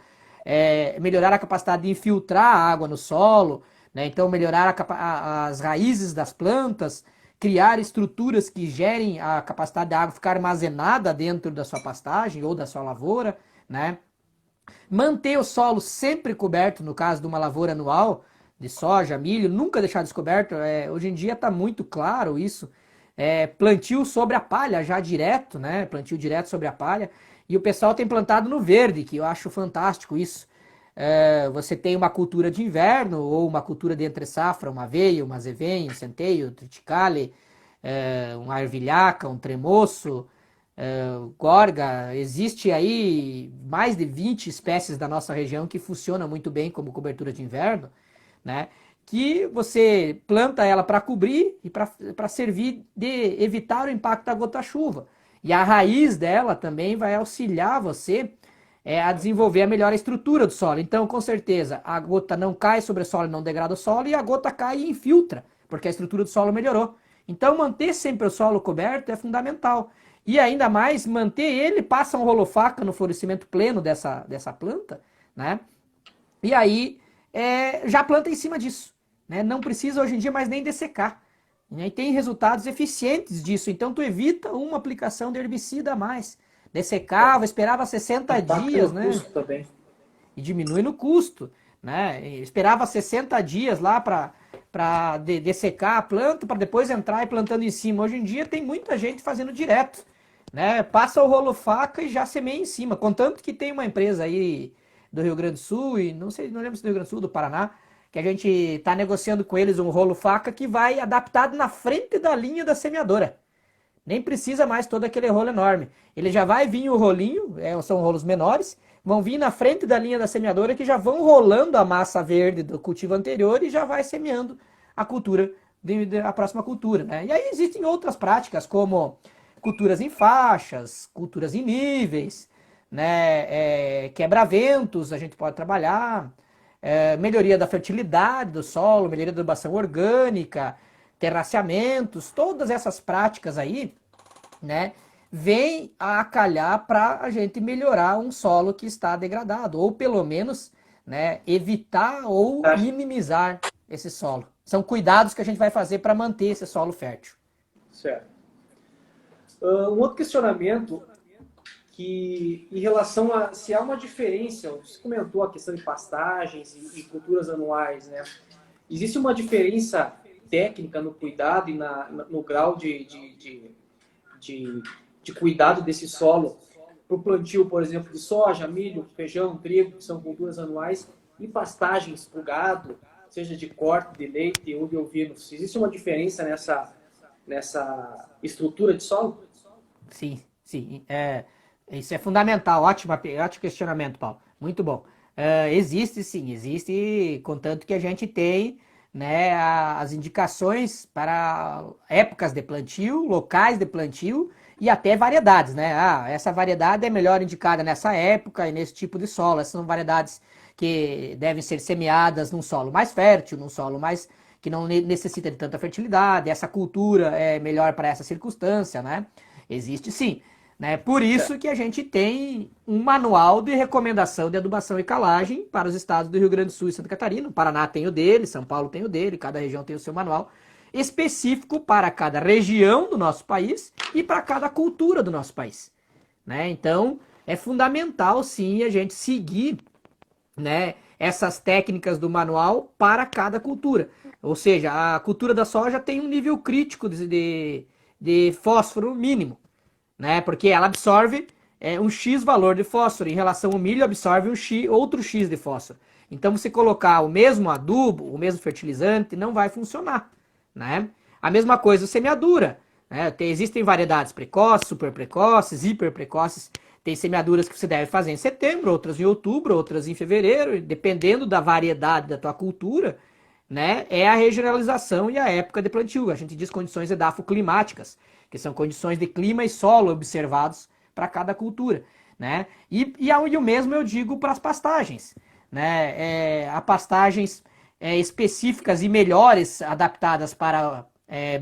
melhorar a capacidade de infiltrar a água no solo, né? Então melhorar as raízes das plantas, criar estruturas que gerem a capacidade da água ficar armazenada dentro da sua pastagem ou da sua lavoura, né? Manter o solo sempre coberto, no caso de uma lavoura anual, de soja, milho, nunca deixar descoberto. Hoje em dia está muito claro isso. Plantio sobre a palha já direto, né? Plantio direto sobre a palha. E o pessoal tem plantado no verde, que eu acho fantástico isso. Você tem uma cultura de inverno ou uma cultura de entre safra, uma aveia, uma azevém, um centeio, triticale, uma ervilhaca, um tremoço, gorga. Existe aí mais de 20 espécies da nossa região que funcionam muito bem como cobertura de inverno, né? Que você planta ela para cobrir e para servir de evitar o impacto da gota-chuva. E a raiz dela também vai auxiliar você a desenvolver a melhor estrutura do solo. Então, com certeza, a gota não cai sobre o solo e não degrada o solo, e a gota cai e infiltra, porque a estrutura do solo melhorou. Então, manter sempre o solo coberto é fundamental. E ainda mais, manter ele, passa um rolo-faca no florescimento pleno dessa planta, né? E aí, já planta em cima disso. Né? Não precisa hoje em dia mais nem dessecar. Né? E tem resultados eficientes disso. Então tu evita uma aplicação de herbicida a mais. Dessecava, esperava 60 dias, né? Também. E diminui no custo. Né? E esperava 60 dias lá para dessecar a planta, para depois entrar e plantando em cima. Hoje em dia tem muita gente fazendo direto. Né? Passa o rolo faca e já semeia em cima. Contanto que tem uma empresa aí do Rio Grande do Sul, e não lembro se do Rio Grande do Sul, do Paraná, que a gente está negociando com eles um rolo faca que vai adaptado na frente da linha da semeadora. Nem precisa mais todo aquele rolo enorme. Ele já vai vir o rolinho, são rolos menores, vão vir na frente da linha da semeadora que já vão rolando a massa verde do cultivo anterior e já vai semeando a cultura, a próxima cultura. Né? E aí existem outras práticas, como culturas em faixas, culturas em níveis, né? Quebra-ventos a gente pode trabalhar, melhoria da fertilidade do solo, melhoria da adubação orgânica, terraceamentos, todas essas práticas aí, né? Vem a calhar para a gente melhorar um solo que está degradado, ou pelo menos, né, evitar ou Tá? minimizar esse solo. São cuidados que a gente vai fazer para manter esse solo fértil. Certo. Um outro questionamento que, em relação a se há uma diferença, você comentou a questão de pastagens e culturas anuais, né? Existe uma diferença técnica no cuidado e no grau de, de cuidado desse solo para o plantio, por exemplo, de soja, milho, feijão, trigo, que são culturas anuais, e pastagens para o gado, seja de corte, de leite ou de ovinos. Existe uma diferença nessa estrutura de solo? Sim, sim. Isso é fundamental. Ótimo questionamento, Paulo. Muito bom. Existe sim, existe, contanto que a gente tem, né, as indicações para épocas de plantio, locais de plantio e até variedades, né? Ah, essa variedade é melhor indicada nessa época e nesse tipo de solo. Essas são variedades que devem ser semeadas num solo mais fértil, num solo mais que não necessita de tanta fertilidade. Essa cultura é melhor para essa circunstância, né? Existe sim. Né? Por isso que a gente tem um manual de recomendação de adubação e calagem para os estados do Rio Grande do Sul e Santa Catarina. O Paraná tem o dele, São Paulo tem o dele, cada região tem o seu manual específico para cada região do nosso país e para cada cultura do nosso país. Né? Então, é fundamental sim a gente seguir, né, essas técnicas do manual para cada cultura. Ou seja, a cultura da soja tem um nível crítico de fósforo mínimo, né? Porque ela absorve um X valor de fósforo, em relação ao milho absorve outro X de fósforo. Então, você colocar o mesmo adubo, o mesmo fertilizante, não vai funcionar, né? A mesma coisa semeadura, né? Existem variedades precoces, super precoces, hiper precoces. Tem semeaduras que você deve fazer em setembro, outras em outubro, outras em fevereiro, dependendo da variedade da tua cultura, né? É a regionalização e a época de plantio. A gente diz condições edafoclimáticas, que são condições de clima e solo observados para cada cultura, né? E o mesmo eu digo para as pastagens, né? Há pastagens específicas e melhores adaptadas para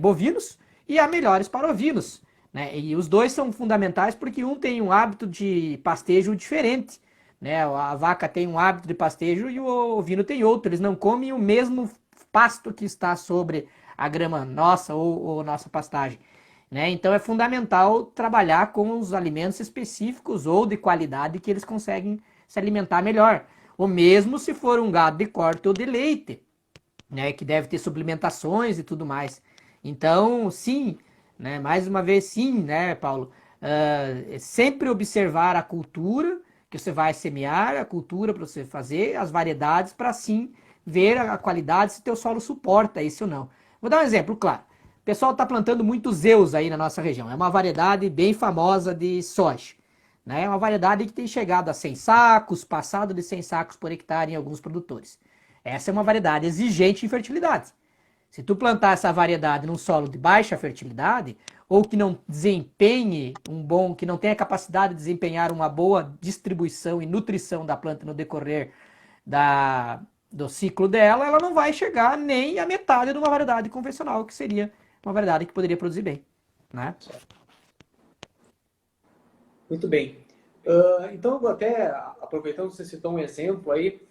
bovinos e há melhores para ovinos, né? E os dois são fundamentais porque um tem um hábito de pastejo diferente, né? A vaca tem um hábito de pastejo e o ovino tem outro. Eles não comem o mesmo pasto que está sobre a grama nossa ou nossa pastagem, né? Então é fundamental trabalhar com os alimentos específicos ou de qualidade que eles conseguem se alimentar melhor. O mesmo se for um gado de corte ou de leite, né? Que deve ter suplementações e tudo mais. Então, sim, né? Mais uma vez, sim, né, Paulo? Sempre observar a cultura que você vai semear, a cultura para você fazer, as variedades, para sim ver a qualidade, se teu solo suporta isso ou não. Vou dar um exemplo, claro. O pessoal está plantando muito Zeus aí na nossa região. É uma variedade bem famosa de soja. Né? É uma variedade que tem chegado a 100 sacos, passado de 100 sacos por hectare em alguns produtores. Essa é uma variedade exigente em fertilidade. Se tu plantar essa variedade num solo de baixa fertilidade, ou que não desempenhe que não tenha capacidade de desempenhar uma boa distribuição e nutrição da planta no decorrer do ciclo dela, ela não vai chegar nem à metade de uma variedade convencional, que seria uma variedade que poderia produzir bem, né? Muito bem. Então, até aproveitando que você citou um exemplo aí,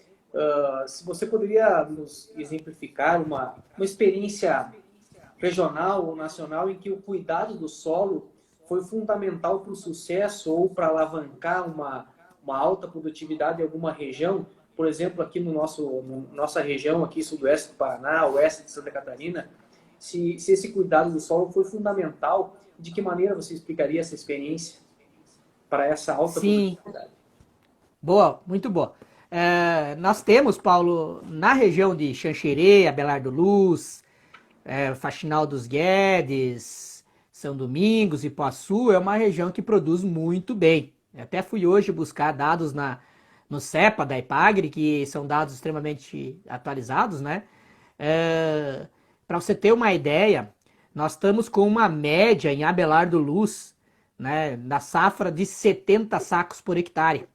se você poderia nos exemplificar uma experiência regional ou nacional em que o cuidado do solo foi fundamental para o sucesso ou para alavancar uma alta produtividade em alguma região, por exemplo, aqui nossa região, aqui sudoeste do Paraná, oeste de Santa Catarina, se esse cuidado do solo foi fundamental, de que maneira você explicaria essa experiência para essa alta Sim, produtividade? boa, muito boa. Nós temos, Paulo, na região de Xanxerê, Abelardo Luz, Faxinal dos Guedes, São Domingos, Ipuaçu, é uma região que produz muito bem. Eu até fui hoje buscar dados no CEPA da Ipagre, que são dados extremamente atualizados, né? Para você ter uma ideia, nós estamos com uma média em Abelardo Luz né, na safra de 70 sacos por hectare.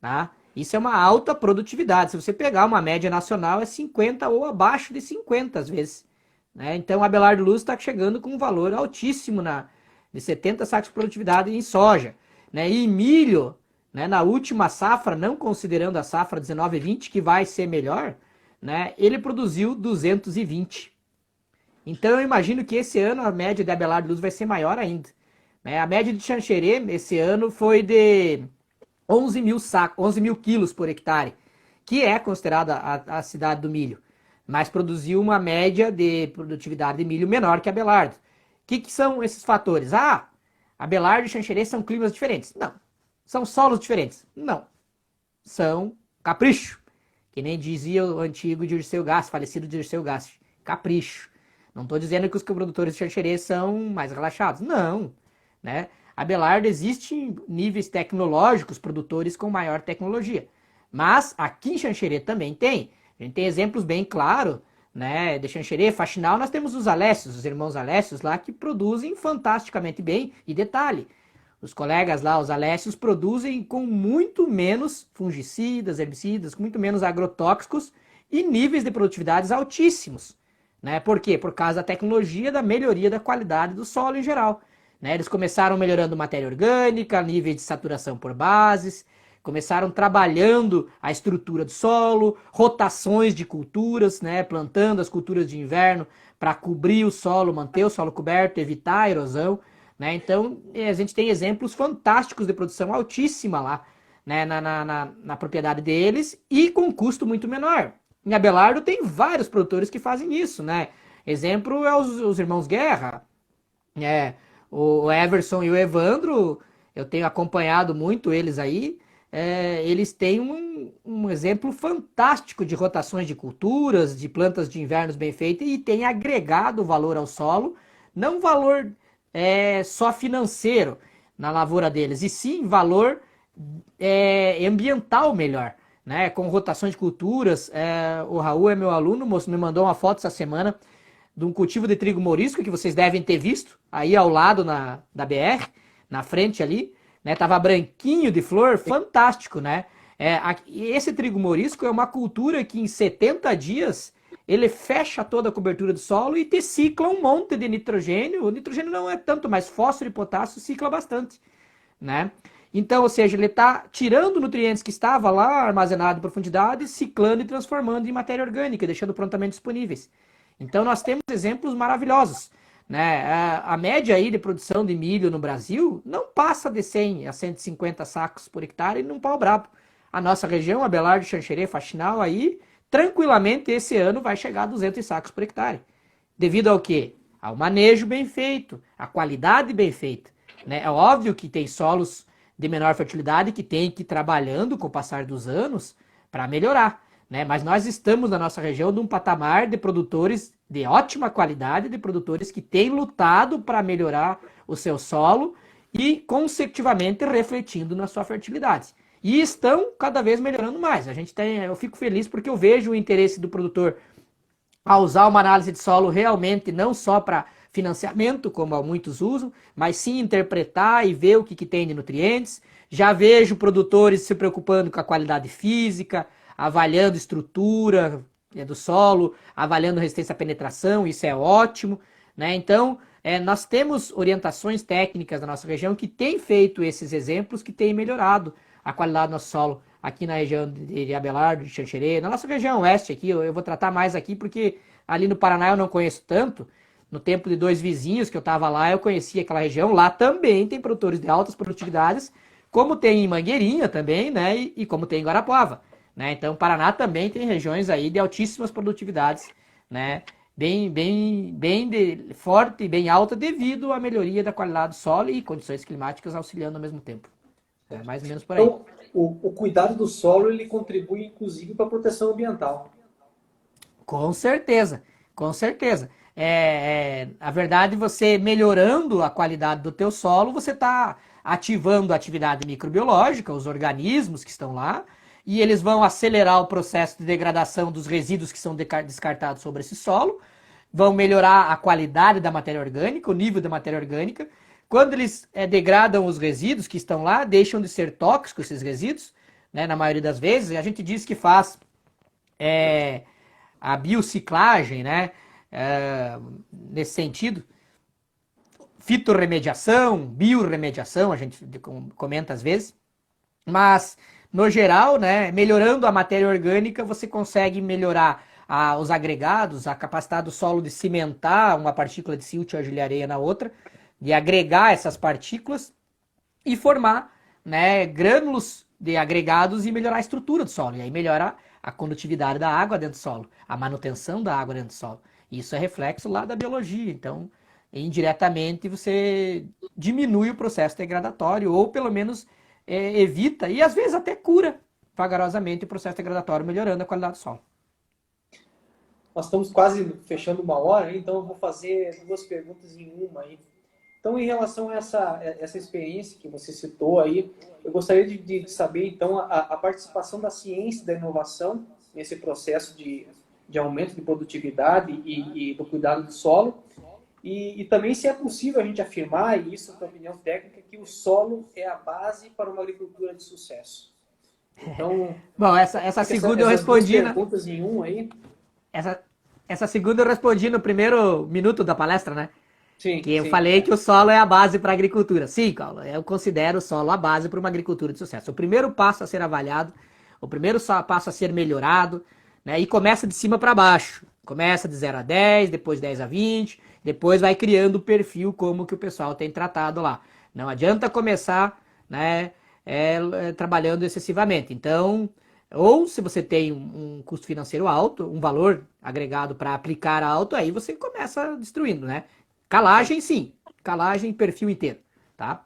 Tá? Isso é uma alta produtividade. Se você pegar uma média nacional, é 50 ou abaixo de 50 às vezes. Né? Então, a Abelardo Luz está chegando com um valor altíssimo de 70 sacos de produtividade em soja. Né? E em milho, né, na última safra, não considerando a safra 19-20, que vai ser melhor, né, ele produziu 220. Então, eu imagino que esse ano a média de Abelardo Luz vai ser maior ainda. Né? A média de Xanxerê esse ano foi de 11 mil quilos por hectare, que é considerada a cidade do milho, mas produziu uma média de produtividade de milho menor que Abelardo. O que são esses fatores? Abelardo e Xanxerê são climas diferentes. Não. São solos diferentes. Não. São capricho. Que nem dizia o antigo Dirceu Gassi, falecido Dirceu Gassi. Capricho. Não estou dizendo que os produtores de Xanxerê são mais relaxados. Não. Né? Abelardo existe em níveis tecnológicos, produtores com maior tecnologia. Mas aqui em Xanxerê também tem. A gente tem exemplos bem claros, né? De Xanxerê, Faxinal, nós temos os Alessios, os irmãos Alessios lá, que produzem fantasticamente bem. E detalhe, os colegas lá, os Alessios, produzem com muito menos fungicidas, herbicidas, com muito menos agrotóxicos e níveis de produtividades altíssimos. Né? Por quê? Por causa da tecnologia, da melhoria da qualidade do solo em geral. Né? Eles começaram melhorando matéria orgânica, nível de saturação por bases, começaram trabalhando a estrutura do solo, rotações de culturas, né? Plantando as culturas de inverno para cobrir o solo, manter o solo coberto, evitar a erosão. Né? Então, a gente tem exemplos fantásticos de produção altíssima lá, né? na propriedade deles e com custo muito menor. Em Abelardo tem vários produtores que fazem isso. Né? Exemplo é os irmãos Guerra, o Everson e o Evandro, eu tenho acompanhado muito eles aí. Eles têm um exemplo fantástico de rotações de culturas, de plantas de invernos bem feitas e tem agregado valor ao solo, não valor só financeiro na lavoura deles, e sim valor ambiental melhor. Né? Com rotações de culturas, o Raul é meu aluno, me mandou uma foto essa semana de um cultivo de trigo morisco que vocês devem ter visto aí ao lado da BR, na frente ali, né? Tava branquinho de flor, fantástico, né? Esse trigo morisco é uma cultura que em 70 dias ele fecha toda a cobertura do solo e te cicla um monte de nitrogênio. O nitrogênio não é tanto, mas fósforo e potássio cicla bastante, né? Então, ou seja, ele está tirando nutrientes que estavam lá armazenados em profundidade, ciclando e transformando em matéria orgânica, deixando prontamente disponíveis. Então nós temos exemplos maravilhosos. Né? A média aí de produção de milho no Brasil não passa de 100 a 150 sacos por hectare num pau brabo. A nossa região, Abelardo, Xanxerê, Faxinal, aí tranquilamente esse ano vai chegar a 200 sacos por hectare. Devido ao quê? Ao manejo bem feito, à qualidade bem feita. Né? É óbvio que tem solos de menor fertilidade que tem que ir trabalhando com o passar dos anos para melhorar. Né? Mas nós estamos na nossa região num patamar de produtores de ótima qualidade, de produtores que têm lutado para melhorar o seu solo e consecutivamente refletindo na sua fertilidade. E estão cada vez melhorando mais. Eu fico feliz porque eu vejo o interesse do produtor a usar uma análise de solo realmente não só para financiamento, como muitos usam, mas sim interpretar e ver o que tem de nutrientes. Já vejo produtores se preocupando com a qualidade física, avaliando estrutura do solo, avaliando resistência à penetração, isso é ótimo. Né? Então, nós temos orientações técnicas da nossa região que têm feito esses exemplos, que têm melhorado a qualidade do nosso solo aqui na região de Abelardo, de Xanxerê, na nossa região oeste aqui, eu vou tratar mais aqui porque ali no Paraná eu não conheço tanto. No tempo de 2 vizinhos que eu estava lá, eu conhecia aquela região. Lá também tem produtores de altas produtividades, como tem em Mangueirinha também, né? E como tem em Guarapuava. Né? Então, o Paraná também tem regiões aí de altíssimas produtividades, né? Forte e bem alta devido à melhoria da qualidade do solo e condições climáticas auxiliando ao mesmo tempo. É mais ou menos por aí. Então, o cuidado do solo, ele contribui, inclusive, para a proteção ambiental. Com certeza, com certeza. Na verdade, você melhorando a qualidade do teu solo, você está ativando a atividade microbiológica, os organismos que estão lá, e eles vão acelerar o processo de degradação dos resíduos que são descartados sobre esse solo, vão melhorar a qualidade da matéria orgânica, o nível da matéria orgânica, Quando eles degradam os resíduos que estão lá, deixam de ser tóxicos esses resíduos, né, na maioria das vezes, a gente diz que faz a biociclagem, né, nesse sentido, fitorremediação, biorremediação, a gente comenta às vezes, mas no geral, né, melhorando a matéria orgânica, você consegue melhorar os agregados, a capacidade do solo de cimentar uma partícula de silt ou de areia na outra, de agregar essas partículas e formar, né, grânulos de agregados e melhorar a estrutura do solo. E aí melhora a condutividade da água dentro do solo, a manutenção da água dentro do solo. Isso é reflexo lá da biologia. Então, indiretamente, você diminui o processo degradatório ou pelo menos evita e às vezes até cura vagarosamente o processo degradatório, melhorando a qualidade do solo. Nós estamos quase fechando uma hora, então eu vou fazer 2 perguntas em uma aí. Então, em relação a essa experiência que você citou aí, eu gostaria de saber, então, a participação da ciência e da inovação nesse processo de aumento de produtividade e do cuidado do solo. E também se é possível a gente afirmar, e isso é a opinião técnica, que o solo é a base para uma agricultura de sucesso. Então, bom, essa segunda eu respondi. 2 perguntas em um aí. Essa segunda eu respondi no primeiro minuto da palestra, né? Sim, que eu sim, falei que o solo é a base para a agricultura. Sim, Paulo, eu considero o solo a base para uma agricultura de sucesso. O primeiro passo a ser avaliado, o primeiro passo a ser melhorado, né? E começa de cima para baixo. Começa de 0 a 10, depois 10 a 20, depois vai criando o perfil como que o pessoal tem tratado lá. Não adianta começar, né, trabalhando excessivamente. Então, ou se você tem um custo financeiro alto, um valor agregado para aplicar alto, aí você começa destruindo, né? Calagem, sim. Calagem, perfil inteiro, tá?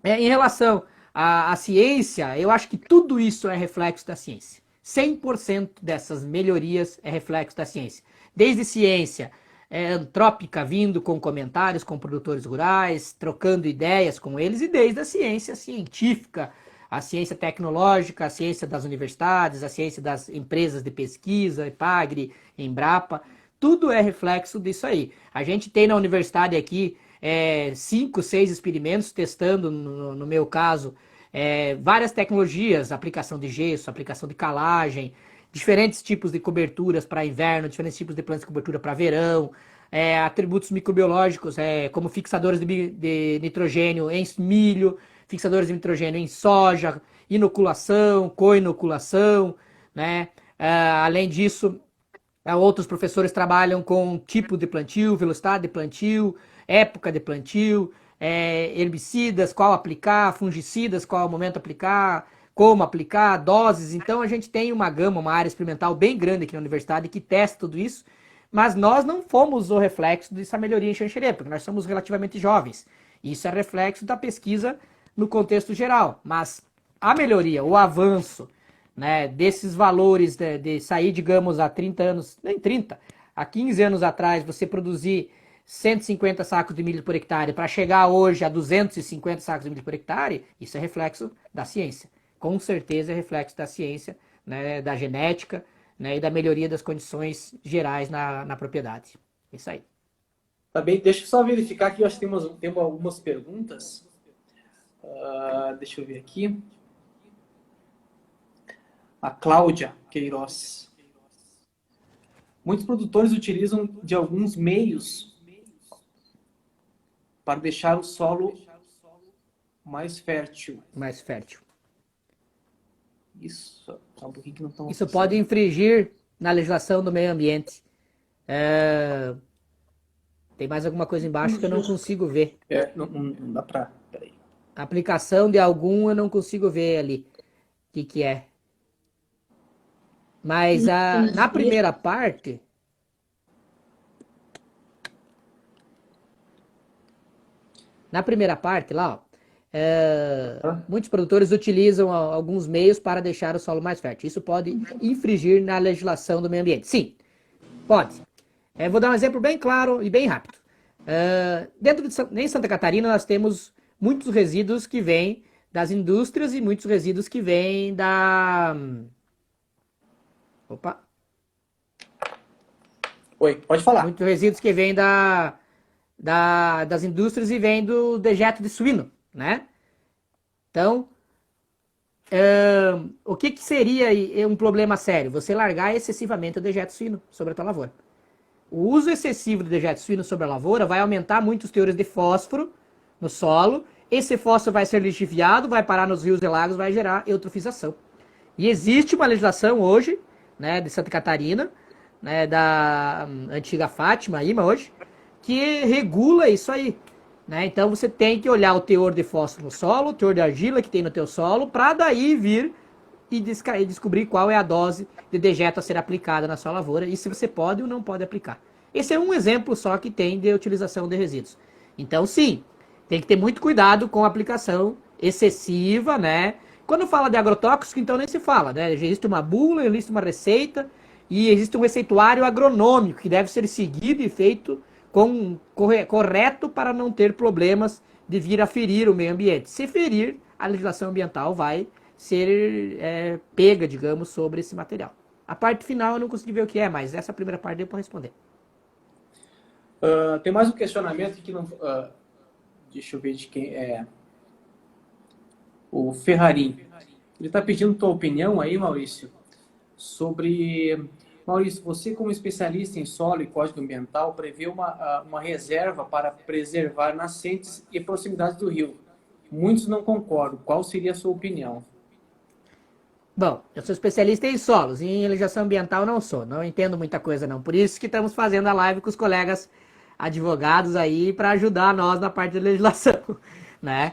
Em relação à ciência, eu acho que tudo isso é reflexo da ciência. 100% dessas melhorias é reflexo da ciência. Desde ciência antrópica, vindo com comentários com produtores rurais, trocando ideias com eles, e desde a ciência científica, a ciência tecnológica, a ciência das universidades, a ciência das empresas de pesquisa, EPAGRE, Embrapa, tudo é reflexo disso aí. A gente tem na universidade aqui 5, 6 experimentos testando, no meu caso, várias tecnologias, aplicação de gesso, aplicação de calagem, diferentes tipos de coberturas para inverno, diferentes tipos de plantas de cobertura para verão, atributos microbiológicos, como fixadores de nitrogênio em milho, fixadores de nitrogênio em soja, inoculação, co-inoculação, né? Além disso, outros professores trabalham com tipo de plantio, velocidade de plantio, época de plantio, herbicidas, qual aplicar, fungicidas, qual momento aplicar, como aplicar, doses. Então a gente tem uma gama, uma área experimental bem grande aqui na universidade que testa tudo isso, mas nós não fomos o reflexo dessa melhoria em Xanxerê, porque nós somos relativamente jovens. Isso é reflexo da pesquisa no contexto geral, mas a melhoria, o avanço, né, desses valores de sair, digamos, há 30 anos, nem 30, há 15 anos atrás, você produzir 150 sacos de milho por hectare para chegar hoje a 250 sacos de milho por hectare, isso é reflexo da ciência. Com certeza é reflexo da ciência, né, da genética, né, e da melhoria das condições gerais na propriedade. Isso aí. Tá bem, deixa eu só verificar aqui, eu acho que temos algumas perguntas. Deixa eu ver aqui. A Cláudia Queiroz. Muitos produtores utilizam de alguns meios para deixar o solo mais fértil. Mais fértil. Isso, só um pouquinho que não estão. Isso pode infringir na legislação do meio ambiente. Tem mais alguma coisa embaixo que eu não consigo ver. Não dá para. Peraí. A aplicação de algum eu não consigo ver ali. O que é? Mas na primeira parte. Na primeira parte lá, muitos produtores utilizam alguns meios para deixar o solo mais fértil. Isso pode infringir na legislação do meio ambiente. Sim, pode. Vou dar um exemplo bem claro e bem rápido. Em Santa Catarina nós temos muitos resíduos que vêm das indústrias e muitos resíduos que vêm da... Oi, pode falar. Muitos resíduos que vêm da das indústrias e vem do dejeto de suíno, né? Então, o que seria um problema sério? Você largar excessivamente o dejeto suíno sobre a tua lavoura. O uso excessivo do dejeto suíno sobre a lavoura vai aumentar muito os teores de fósforo no solo. Esse fósforo vai ser lixiviado, vai parar nos rios e lagos, vai gerar eutrofização. E existe uma legislação hoje, né, de Santa Catarina, né, da antiga Fátima, IMA hoje, que regula isso aí. Né? Então você tem que olhar o teor de fósforo no solo, o teor de argila que tem no teu solo, para daí vir e descobrir qual é a dose de dejeto a ser aplicada na sua lavoura e se você pode ou não pode aplicar. Esse é um exemplo só que tem de utilização de resíduos. Então sim, tem que ter muito cuidado com a aplicação excessiva, né? Quando fala de agrotóxico, então nem se fala, né? Existe uma bula, existe uma receita e existe um receituário agronômico que deve ser seguido e feito correto para não ter problemas de vir a ferir o meio ambiente. Se ferir, a legislação ambiental vai ser pega, digamos, sobre esse material. A parte final eu não consegui ver o que é, mas essa primeira parte deu para responder. Tem mais um questionamento que não... deixa eu ver de quem é. O Ferrarim. Ele está pedindo tua opinião aí, Maurício, sobre... Maurício, você como especialista em solo e código ambiental prevê uma reserva para preservar nascentes e proximidades do rio. Muitos não concordam. Qual seria a sua opinião? Bom, eu sou especialista em solos, em legislação ambiental não sou, não entendo muita coisa não. Por isso que estamos fazendo a live com os colegas advogados aí para ajudar nós na parte de legislação, né?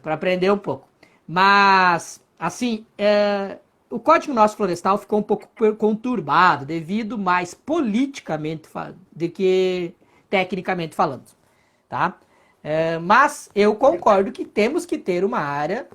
Para aprender um pouco. Mas, assim, o Código Nosso Florestal ficou um pouco conturbado devido mais politicamente do que tecnicamente falando, tá? Mas eu concordo que temos que ter uma área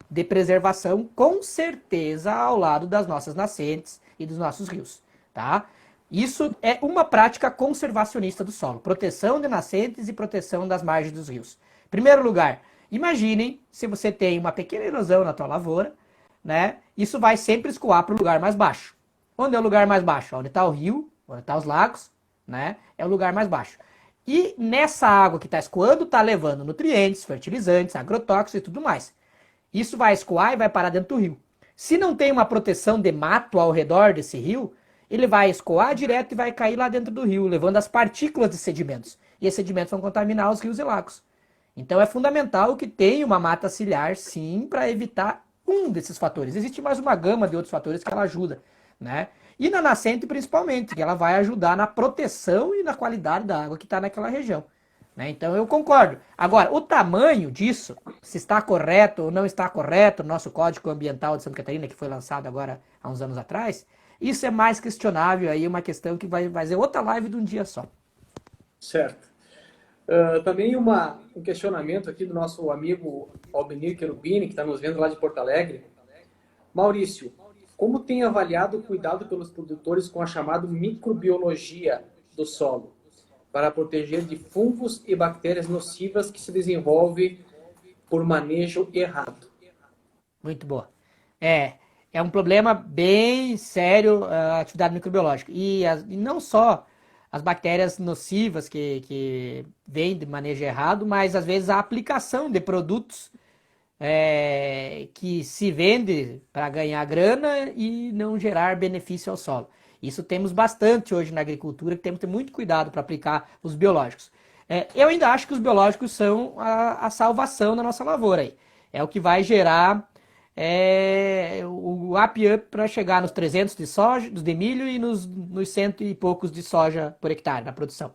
de preservação com certeza ao lado das nossas nascentes e dos nossos rios, tá? Isso é uma prática conservacionista do solo, proteção de nascentes e proteção das margens dos rios. Em primeiro lugar, imaginem se você tem uma pequena erosão na tua lavoura, né? Isso vai sempre escoar para o lugar mais baixo. Onde é o lugar mais baixo? Onde está o rio, onde estão os lagos, né? É o lugar mais baixo. E nessa água que está escoando, está levando nutrientes, fertilizantes, agrotóxicos e tudo mais. Isso vai escoar e vai parar dentro do rio. Se não tem uma proteção de mato ao redor desse rio, ele vai escoar direto e vai cair lá dentro do rio, levando as partículas de sedimentos. E esses sedimentos vão contaminar os rios e lagos. Então é fundamental que tenha uma mata ciliar, sim, para evitar um desses fatores. Existe mais uma gama de outros fatores que ela ajuda, né? E na nascente principalmente, que ela vai ajudar na proteção e na qualidade da água que está naquela região. Né? Então eu concordo. Agora, o tamanho disso, se está correto ou não está correto, o nosso Código Ambiental de Santa Catarina, que foi lançado agora há uns anos atrás, isso é mais questionável, aí uma questão que vai ser outra live de um dia só. Certo. Também um questionamento aqui do nosso amigo Albinir Cherubini, que está nos vendo lá de Porto Alegre. Maurício, como tem avaliado o cuidado pelos produtores com a chamada microbiologia do solo, para proteger de fungos e bactérias nocivas que se desenvolvem por manejo errado? Muito boa. É um problema bem sério a atividade microbiológica. E não só as bactérias nocivas que vêm de manejo errado, mas às vezes a aplicação de produtos que se vende para ganhar grana e não gerar benefício ao solo. Isso temos bastante hoje na agricultura, que temos que ter muito cuidado para aplicar os biológicos. Eu ainda acho que os biológicos são a salvação da nossa lavoura. Aí. É o que vai gerar o up para chegar nos 300 de soja, de milho e nos 100 e poucos de soja por hectare na produção.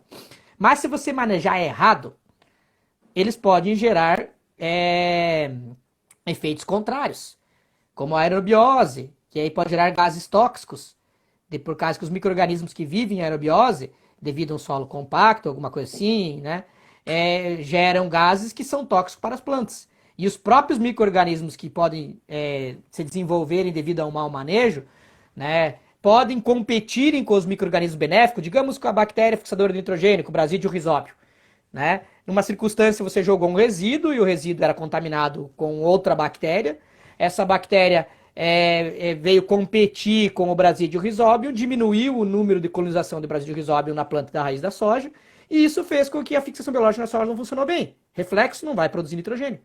Mas se você manejar errado, eles podem gerar efeitos contrários, como a aerobiose, que aí pode gerar gases tóxicos, por causa que os micro-organismos que vivem em aerobiose, devido a um solo compacto, alguma coisa assim, né, geram gases que são tóxicos para as plantas. E os próprios micro-organismos que podem se desenvolverem devido a um mau manejo, né, podem competirem com os micro-organismos benéficos, digamos com a bactéria fixadora de nitrogênio, com o Brasidium rhizópio. Né? Numa circunstância você jogou um resíduo e o resíduo era contaminado com outra bactéria. Essa bactéria veio competir com o Brasidium rhizobium, diminuiu o número de colonização do Brasidium rhizobium na planta da raiz da soja, e isso fez com que a fixação biológica na soja não funcionou bem. Reflexo, não vai produzir nitrogênio.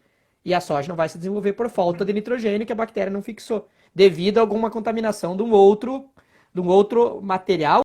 E a soja não vai se desenvolver por falta de nitrogênio que a bactéria não fixou, devido a alguma contaminação de um outro material